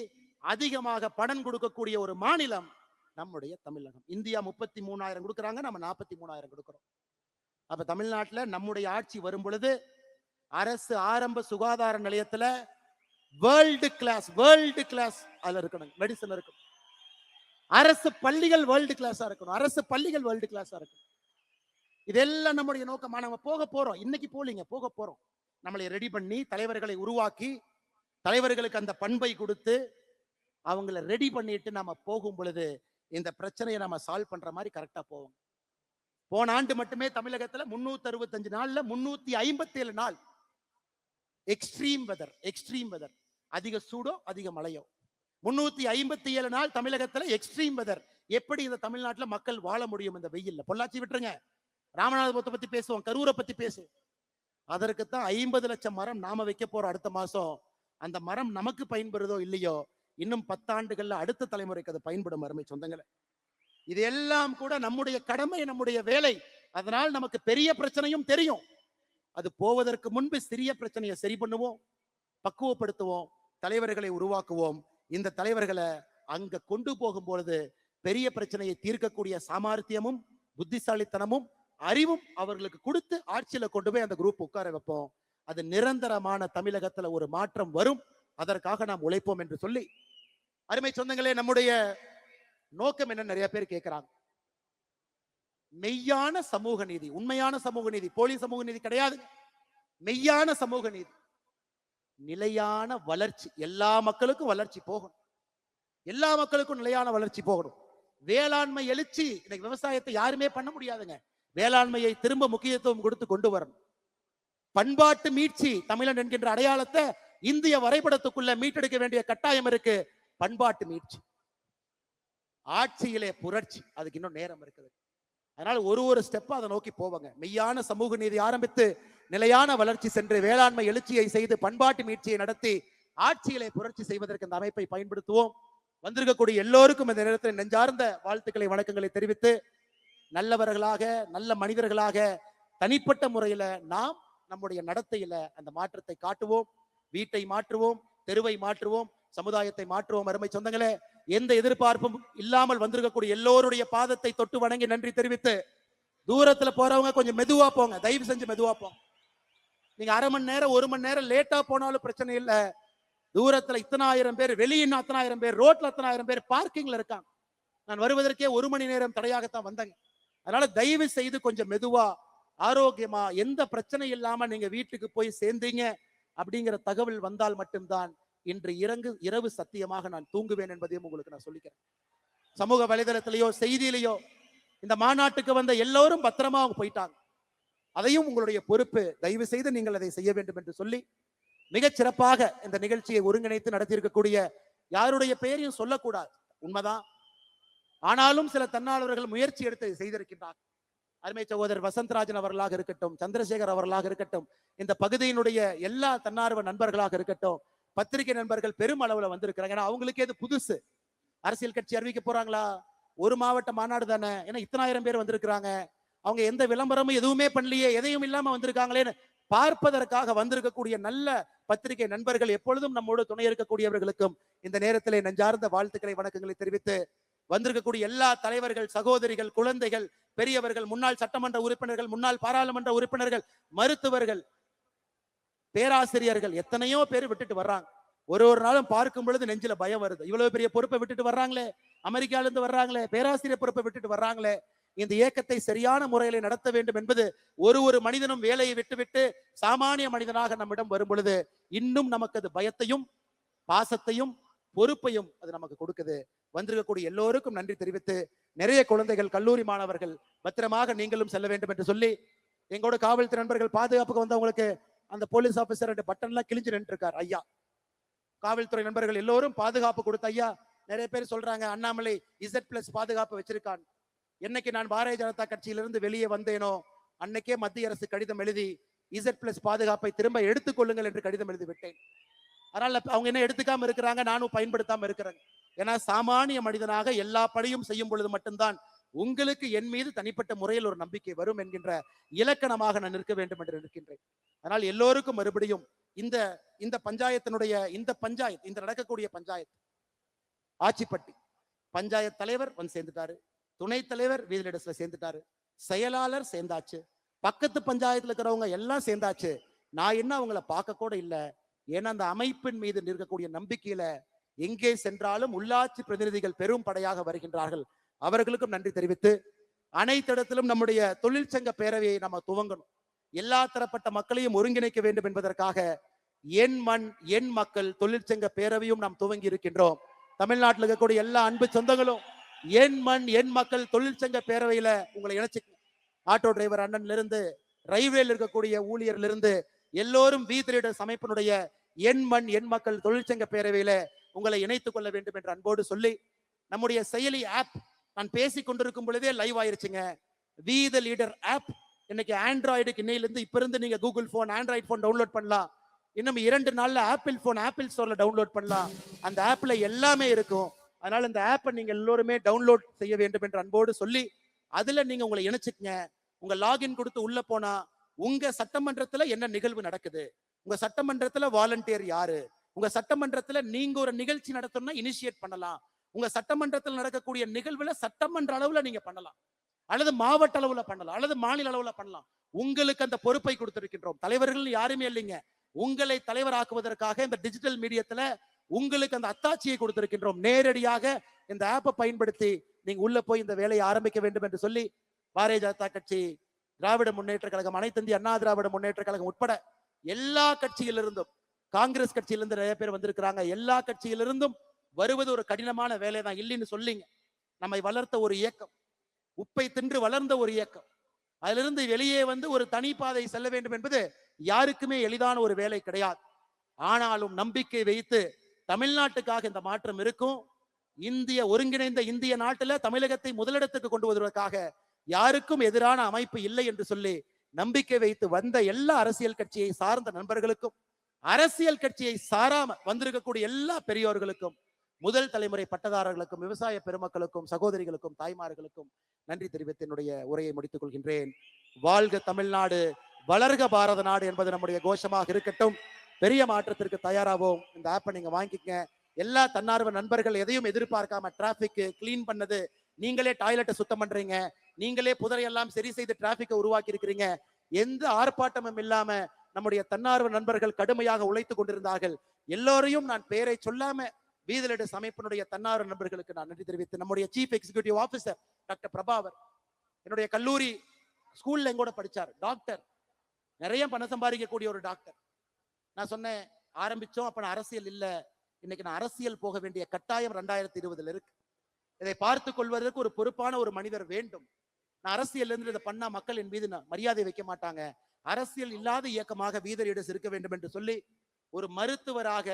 அதிகமாக பணம் கொடுக்கக்கூடிய ஒரு மாநிலம் நம்முடைய தமிழகம். இந்தியா 33,000 கொடுக்கறாங்க, நம்ம 43,000 கொடுக்கிறோம். அப்ப தமிழ்நாட்டுல நம்முடைய ஆட்சி வரும் பொழுது அரசு ஆரம்ப சுகாதார நிலையத்துல வேர்ல்டு கிளாஸ் அதுல இருக்கணும். மெடிசன் இருக்கும். அரசு பள்ளிகள் வேர்ல்டு கிளாஸா இருக்கணும். அரசு பள்ளிகள் வேர்ல்டு கிளாஸா இருக்கணும். இதெல்லாம் நம்முடைய நோக்கமா. நம்ம போக போறோம். இன்னைக்கு போலீங்க, போக போறோம். நம்மளை ரெடி பண்ணி தலைவர்களை உருவாக்கி தலைவர்களுக்கு அந்த பண்பை கொடுத்து அவங்கள ரெடி பண்ணிட்டு நம்ம போகும் பொழுது இந்த பிரச்சனையை நம்ம சால்வ் பண்ற மாதிரி கரெக்டா போவோம். போன ஆண்டு மட்டுமே தமிழகத்துல 365 நாள்ல 357 நாள் எக்ஸ்ட்ரீம் வெதர், அதிக சூடோ அதிக மழையோ. 357 நாள் தமிழகத்துல எக்ஸ்ட்ரீம் வெதர். எப்படி இந்த தமிழ்நாட்டுல மக்கள் வாழ முடியும் இந்த வெயில்ல? பொள்ளாச்சி விட்டுருங்க, ராமநாதபுரத்தை பத்தி பேசுவோம், கரூரை பத்தி பேசுவோம். அதற்குத்தான் 50 லட்சம் மரம் நாம வைக்க போறோம் அடுத்த மாசம். அந்த மரம் நமக்கு பயன்படுதோ இல்லையோ, இன்னும் 10 ஆண்டுகள்ல அடுத்த தலைமுறைக்கு அது பயன்படும். அருமை சொந்தங்களே, இது எல்லாம் கூட நம்முடைய கடமை, நம்முடைய வேலை. அதனால் நமக்கு பெரிய பிரச்சனையும் தெரியும். அது போவதற்கு முன்பு சிறிய பிரச்சனையை சரி பண்ணுவோம், பக்குவப்படுத்துவோம், தலைவர்களை உருவாக்குவோம். இந்த தலைவர்களை அங்க கொண்டு போகும் பொழுது பெரிய பிரச்சனையை தீர்க்கக்கூடிய சாமர்த்தியமும் புத்திசாலித்தனமும் அறிவும் அவர்களுக்கு கொடுத்து ஆட்சியில கொண்டு போய் அந்த குரூப் உட்கார வைப்போம். அது நிரந்தரமான தமிழகத்துல ஒரு மாற்றம் வரும். அதற்காக நாம் உழைப்போம் என்று சொல்லி, அருமை சொந்தங்களே, நம்முடைய நோக்கம் என்ன? நிறைய பேர் கேட்கிறாங்க. மெய்யான சமூக நீதி, உண்மையான சமூக நீதி, போலி சமூக நீதி கிடையாது. மெய்யான சமூக நீதி, நிலையான வளர்ச்சி. எல்லா மக்களுக்கும் வளர்ச்சி போகணும். எல்லா மக்களுக்கும் நிலையான வளர்ச்சி போகணும். வேளாண்மை எழுச்சி. இன்னைக்கு விவசாயத்தை யாருமே பண்ண முடியாதுங்க. வேளாண்மையை திரும்ப முக்கியத்துவம் கொடுத்து கொண்டு வரணும். பண்பாட்டு மீட்சி. தமிழன் என்கின்ற அடையாளத்தை இந்திய வரைபடத்துக்குள்ள மீட்டெடுக்க வேண்டிய கட்டாயம் இருக்கு. பண்பாட்டு மீட்சி. ஆட்சியிலே புரட்சி. அதுக்கு இன்னும் நேரம் இருக்குது. அதனால ஒரு ஸ்டெப்பா அதை நோக்கி போவாங்க. மெய்யான சமூக நீதி ஆரம்பித்து நிலையான வளர்ச்சி சென்று வேளாண்மை எழுச்சியை செய்து பண்பாட்டு மீட்சியை நடத்தி ஆட்சியிலே புரட்சி செய்வதற்கு இந்த அமைப்பை பயன்படுத்துவோம். வந்திருக்கக்கூடிய எல்லோருக்கும் இந்த நேரத்தில் நெஞ்சார்ந்த வாழ்த்துக்களை, வணக்கங்களை தெரிவித்து, நல்லவர்களாக, நல்ல மனிதர்களாக தனிப்பட்ட முறையில நாம் நம்முடைய நடத்தையில அந்த மாற்றத்தை காட்டுவோம். வீட்டை மாற்றுவோம், தெருவை மாற்றுவோம், சமுதாயத்தை மாற்றுவோம். அருமை சொந்தங்களே, எந்த எதிர்பார்ப்பும் இல்லாமல் வந்திருக்கக்கூடிய எல்லோருடைய பாதத்தை தொட்டு வணங்கி நன்றி தெரிவித்து, தூரத்துல போறவங்க கொஞ்சம் மெதுவா போங்க, தயவு செஞ்சு மெதுவா போங்க. நீங்க அரை மணி நேரம் 1 மணி நேரம் லேட்டா போனாலும் பிரச்சனை இல்லை. தூரத்துல இத்தனை ஆயிரம் பேர், வெளியே 10,000 பேர், ரோட்ல 10,000 பேர் பார்க்கிங்ல இருக்காங்க. நான் வருவதற்கே 1 மணி நேரம் தடையாகத்தான் வந்தேங்க. அதனால தயவு செய்து கொஞ்சம் மெதுவா, ஆரோக்கியமா, எந்த பிரச்சனை இல்லாம நீங்க வீட்டுக்கு போய் சேர்ந்தீங்க அப்படிங்கிற தகவல் வந்தால் மட்டும்தான் இன்று இரவு சத்தியமாக நான் தூங்குவேன் என்பதையும் உங்களுக்கு நான் சொல்லிக்கிறேன். சமூக வலைதளத்திலேயோ செய்தியிலேயோ இந்த மாநாட்டுக்கு வந்த எல்லோரும் பத்திரமா அவங்க போயிட்டாங்க. அதையும் உங்களுடைய பொறுப்பு. தயவு செய்து நீங்கள் அதை செய்ய வேண்டும் என்று சொல்லி, மிகச் சிறப்பாக இந்த நிகழ்ச்சியை ஒருங்கிணைத்து நடத்தியிருக்கக்கூடிய யாருடைய பெயரையும் சொல்லக்கூடாது, உண்மைதான். ஆனாலும் சில தன்னாளர்கள் முயற்சி எடுத்து செய்திருக்கின்றார். அருமை சகோதரர் வசந்தராஜன் அவர்களாக இருக்கட்டும், சந்திரசேகர் அவர்களாக இருக்கட்டும், இந்த பகுதியினுடைய எல்லா தன்னார்வ நண்பர்களாக இருக்கட்டும், பத்திரிகை நண்பர்கள் பெரும் அளவுல வந்திருக்கிறாங்க. ஏன்னா அவங்களுக்கே இது புதுசு. அரசியல் கட்சி அறிவிக்க போறாங்களா? ஒரு மாவட்ட மாநாடு தானே, ஏன்னா இத்தனை ஆயிரம் பேர் வந்திருக்கிறாங்க. அவங்க எந்த விளம்பரமும் எதுவுமே பண்ணலையே, எதையும் இல்லாம வந்திருக்காங்களேன்னு பார்ப்பதற்காக வந்திருக்கக்கூடிய நல்ல பத்திரிகை நண்பர்கள், எப்பொழுதும் நம்மோடு துணை இருக்கக்கூடியவர்களுக்கும் இந்த நேரத்திலே நெஞ்சார்ந்த வாழ்த்துக்களை, வணக்கங்களை தெரிவித்து, வந்திருக்கக்கூடிய எல்லா தலைவர்கள், சகோதரிகள், குழந்தைகள், பெரியவர்கள், முன்னாள் சட்டமன்ற உறுப்பினர்கள், முன்னாள் பாராளுமன்ற உறுப்பினர்கள், மருத்துவர்கள், பேராசிரியர்கள், எத்தனையோ பேர் விட்டுட்டு வர்றாங்க. ஒரு நாளும் பார்க்கும் பொழுது நெஞ்சில பயம் வருது. இவ்வளவு பெரிய பொறுப்பை விட்டுட்டு வர்றாங்களே, அமெரிக்கால இருந்து வர்றாங்களே, பேராசிரியர் பொறுப்பை விட்டுட்டு வர்றாங்களே, இந்த இயக்கத்தை சரியான முறையில நடத்த வேண்டும் என்பது ஒரு மனிதனும் வேலையை விட்டுவிட்டு சாமானிய மனிதனாக நம்மிடம் வரும் பொழுது இன்னும் நமக்கு அது பயத்தையும் பாசத்தையும் பொறுப்பையும் அது நமக்கு கொடுக்குது. வந்திருக்கக்கூடிய எல்லோருக்கும் நன்றி தெரிவித்து, நிறைய குழந்தைகள் கல்லூரி மாணவர்கள் பத்திரமாக நீங்களும் செல்ல வேண்டும் என்று சொல்லி, எங்களோட காவல்துறை நண்பர்கள் பாதுகாப்புக்கு வந்தவங்களுக்கு அந்த போலீஸ் ஆபீசர் பட்டன் எல்லாம் கிழிஞ்சு நின்று இருக்கார் ஐயா. காவல்துறை நண்பர்கள் எல்லோரும் பாதுகாப்பு கொடுத்த ஐயா. நிறைய பேர் சொல்றாங்க அண்ணாமலை Z+ பாதுகாப்பு வச்சிருக்கான். என்னைக்கு நான் பாரதிய ஜனதா கட்சியிலிருந்து வெளியே வந்தேனோ அன்னைக்கே மத்திய அரசு கடிதம் எழுதி Z+ பாதுகாப்பை திரும்ப எடுத்துக்கொள்ளுங்கள் என்று கடிதம் எழுதி விட்டேன். அதனால அவங்க என்ன எடுத்துக்காம இருக்கிறாங்க, நானும் பயன்படுத்தாம இருக்கிறேன். ஏன்னா சாமானிய மனிதனாக எல்லா பணியும் செய்யும் பொழுது மட்டும்தான் உங்களுக்கு என் மீது தனிப்பட்ட முறையில் ஒரு நம்பிக்கை வரும் என்கின்ற இலக்கணமாக நான் இருக்க வேண்டும் என்று நிற்கின்றேன். அதனால் எல்லோருக்கும் மறுபடியும் இந்த பஞ்சாயத்தினுடைய இந்த நடக்கக்கூடிய பஞ்சாயத்து ஆச்சிப்பட்டி பஞ்சாயத்து தலைவர் வந்து சேர்ந்துட்டாரு, துணைத் தலைவர் வீதிலிடஸ்ல சேர்ந்துட்டாரு, செயலாளர் சேர்ந்தாச்சு, பக்கத்து பஞ்சாயத்துல இருக்கிறவங்க எல்லாம் சேர்ந்தாச்சு. நான் என்ன அவங்கள பார்க்க கூட இல்லை. ஏன்னா அந்த அமைப்பின் மீது இருக்கக்கூடிய நம்பிக்கையில எங்கே சென்றாலும் உள்ளாட்சி பிரதிநிதிகள் பெரும் படையாக வருகின்றார்கள். அவர்களுக்கும் நன்றி தெரிவித்து, அனைத்து இடத்திலும் நம்முடைய தொழிற்சங்க பேரவையை நம்ம துவங்கணும். எல்லா தரப்பட்ட மக்களையும் ஒருங்கிணைக்க வேண்டும் என்பதற்காக என் மண் என் மக்கள் தொழிற்சங்க பேரவையும் நாம் துவங்கி இருக்கின்றோம். தமிழ்நாட்டில் இருக்கக்கூடிய எல்லா அன்பு சொந்தங்களும் என் மண் என் மக்கள் தொழிற்சங்க பேரவையில உங்களை இணைச்சு, ஆட்டோ டிரைவர் அண்ணன்ல இருந்து ரயில்வேல இருக்கக்கூடிய ஊழியர்ல இருந்து எல்லோரும் வீதிலிடஸ் அமைப்பினுடைய என் மண் என் மக்கள் தொழிற்சங்க பேரவையில உங்களை இணைத்துக் கொள்ள வேண்டும் என்று அன்போடு சொல்லி, நம்முடைய செயலி ஆப் நான் பேசிக் கொண்டிருக்கும் பொழுதே லைவ் ஆயிருச்சுங்க. வி த லீடர் ஆப் இன்னைக்கு ஆண்ட்ராய்டுக்கு இன்னையிலிருந்து இப்ப இருந்து நீங்க Google phone android phone download பண்ணலாம். இன்னும் 2 நாள்ல ஆப்பிள் போன் ஆப்பிள் ஸ்டோர்ல டவுன்லோட் பண்ணலாம். அந்த ஆப்ல எல்லாமே இருக்கும். அதனால இந்த ஆப்பை நீங்க எல்லோருமே டவுன்லோட் செய்ய வேண்டும் என்று அன்போடு சொல்லி, அதுல நீங்க உங்களை இணைச்சுக்கங்க. உங்க லாகின் கொடுத்து உள்ள போனா உங்க சட்டமன்றத்துல என்ன நிகழ்வு நடக்குது, உங்க சட்டமன்றத்துல வாலண்டியர் யாரு, உங்க சட்டமன்றத்துல நீங்க ஒரு நிகழ்ச்சி நடத்தணும்னா இனிஷியேட் பண்ணலாம். உங்க சட்டமன்றத்தில் நடக்கக்கூடிய நிகழ்வுல சட்டமன்ற அளவுல நீங்க பண்ணலாம், அல்லது மாவட்ட அளவுல பண்ணலாம், அல்லது மாநில அளவுல பண்ணலாம். உங்களுக்கு அந்த பொறுப்பை கொடுத்திருக்கின்றோம். தலைவர்கள் யாருமே இல்லைங்க. உங்களை தலைவராக்குவதற்காக இந்த டிஜிட்டல் மீடியத்துல உங்களுக்கு அந்த அத்தாட்சியை கொடுத்திருக்கின்றோம். நேரடியாக இந்த ஆப்பை பயன்படுத்தி நீங்க உள்ள போய் இந்த வேலையை ஆரம்பிக்க வேண்டும் என்று சொல்லி, பாரதிய ஜனதா கட்சி, திராவிட முன்னேற்ற கழகம், அனைத்து இந்திய அண்ணா திராவிட முன்னேற்ற கழகம் உட்பட எல்லா கட்சியிலிருந்தும், காங்கிரஸ் கட்சியிலிருந்து நிறைய பேர் வந்திருக்கிறாங்க, எல்லா கட்சியிலிருந்தும் வருவது ஒரு கடினமான வேலை தான் இல்லைன்னு சொல்லிங்க. நம்மை வளர்த்த ஒரு இயக்கம், உப்பை தின்று வளர்ந்த ஒரு இயக்கம், அதிலிருந்து வெளியே வந்து ஒரு தனி பாதை செல்ல வேண்டும் என்பது யாருக்குமே எளிதான ஒரு வேலை கிடையாது. ஆனாலும் நம்பிக்கை வைத்து தமிழ்நாட்டுக்காக இந்த மாற்றம் இருக்கும். ஒருங்கிணைந்த இந்திய நாட்டுல தமிழகத்தை முதலிடத்துக்கு கொண்டு வருவதற்காக யாருக்கும் எதிரான அமைப்பு இல்லை என்று சொல்லி நம்பிக்கை வைத்து வந்த எல்லா அரசியல் கட்சியை சார்ந்த நண்பர்களுக்கும், அரசியல் கட்சியை சாராம வந்திருக்கக்கூடிய எல்லா பெரியோர்களுக்கும், முதல் தலைமுறை பட்டதாரர்களுக்கும், விவசாய பெருமக்களுக்கும், சகோதரிகளுக்கும், தாய்மார்களுக்கும் நன்றி தெரிவித்து என்னுடைய உரையை முடித்துக் கொள்கின்றேன். வாழ்க தமிழ்நாடு, வளர்க பாரத நாடு என்பது நம்முடைய கோஷமாக இருக்கட்டும். பெரிய மாற்றத்திற்கு தயாராகவும் இந்த ஆப்பை நீங்க வாங்கிக்க. எல்லா தன்னார்வ நண்பர்கள் எதையும் எதிர்பார்க்காம டிராபிக் கிளீன் பண்ணது, நீங்களே டாய்லெட்டை சுத்தம் பண்றீங்க, நீங்களே புதரையெல்லாம் சரி செய்து டிராபிக்கை உருவாக்கி இருக்கிறீங்க. எந்த ஆர்ப்பாட்டமும் இல்லாம நம்முடைய தன்னார்வ நண்பர்கள் கடுமையாக உழைத்துக் கொண்டிருந்தார்கள். எல்லோரையும் நான் பெயரை சொல்லாம வீதிலிடஸ் அமைப்பினுடைய தன்னார்வ நண்பர்களுக்கு நான் நன்றி தெரிவித்து, நம்முடைய சீஃப் எக்ஸிகியூட்டிவ் ஆபீசர் டாக்டர் பிரபாவர், என்னுடைய கல்லூரி ஸ்கூல்ல எங்கூட படிச்சார், டாக்டர், நிறைய பணம் சம்பாதிக்கக்கூடிய ஒரு டாக்டர். நான் சொன்னேன், ஆரம்பிச்சோம் அப்ப நான் அரசியல் இல்ல, இன்னைக்கு நான் அரசியல் போக வேண்டிய கட்டாயம் 2020 இருக்கு. இதை பார்த்து கொள்வதற்கு ஒரு பொறுப்பான ஒரு மனிதர் வேண்டும். நான் அரசியல் இருந்து இதை பண்ணா மக்கள் என் மீது மரியாதை வைக்க மாட்டாங்க, அரசியல் இல்லாத இயக்கமாக வீதிலிடஸ் இருக்க வேண்டும் என்று சொல்லி, ஒரு மருத்துவராக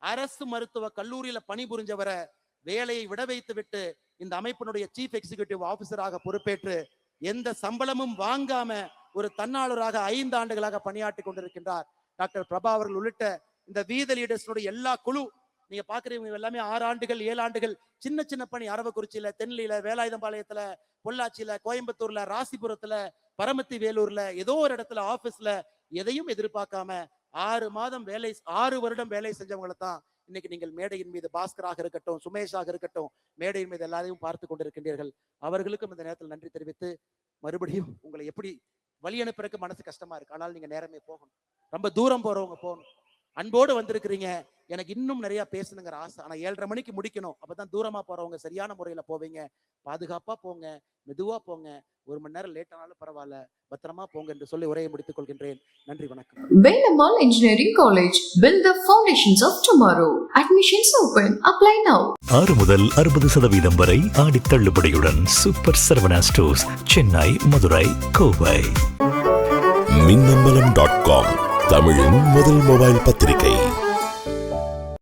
அரசு மருத்துவ கல்லூரியில பணிபுரிஞ்சவரை வேலையை விட வைத்து விட்டு இந்த அமைப்பினுடைய சீஃப் எக்ஸிகியூட்டிவ் ஆபீசராக பொறுப்பேற்று எந்த சம்பளமும் வாங்காம ஒரு தன்னாளராக 5 ஆண்டுகளாக பணியாற்றி கொண்டிருக்கின்றார் டாக்டர் பிரபா அவர்கள் உள்ளிட்ட இந்த வீதிலிடஸ்னுடைய எல்லா குழு. நீங்க பாக்குறீங்க எல்லாமே 6 ஆண்டுகள் 7 ஆண்டுகள் சின்ன சின்ன பணி, அரவக்குறிச்சியில, தென்னில, வேலாயுதம்பாளையத்துல, பொள்ளாச்சியில, கோயம்புத்தூர்ல, ராசிபுரத்துல, பரமத்தி வேலூர்ல, ஏதோ ஒரு இடத்துல ஆபீஸ்ல எதையும் எதிர்பார்க்காம 6 வருடம் வேலை செஞ்சவங்களை தான் இன்னைக்கு நீங்கள் மேடையின் மீது, பாஸ்கராக இருக்கட்டும், சுமேஷாக இருக்கட்டும், மேடையின் மீது எல்லாரையும் பார்த்து கொண்டிருக்கின்றீர்கள். அவர்களுக்கும் இந்த நேரத்தில் நன்றி தெரிவித்து, மறுபடியும் உங்களை எப்படி வழி அனுப்புறதுக்கு மனசு கஷ்டமா இருக்கு, ஆனால் நீங்க நேரமே போகணும், ரொம்ப தூரம் போறவங்க போகணும். அன்போடு வந்திருக்கிறீங்க. எனக்கு இன்னும் நிறைய பேசணுங்கிற ஆசை. ஆனா 7:30 மணிக்கு முடிக்கணும். அப்பதான் தூரமா போறவங்க சரியான முறையில போவீங்க. பாதுகாப்பா போங்க, மெதுவா போங்க. 1 மணி நேரம் லேட் ஆனாலும் பரவாயில்ல, பத்திரமா போங்க என்று சொல்லி உரையை முடித்துக் கொள்கின்றேன். நன்றி, வணக்கம். Vellamal Engineering College. Build the foundations of tomorrow. Admissions open. Apply now. 6 முதல் 60% வரை ஆடி தள்ளுபடியுடன் சூப்பர் சரவணா ஸ்டோர்ஸ், சென்னை, மதுரை, கோவை. மின்னம்பலம்.com தமிழின் முதல் மொபைல் பத்திரிகை.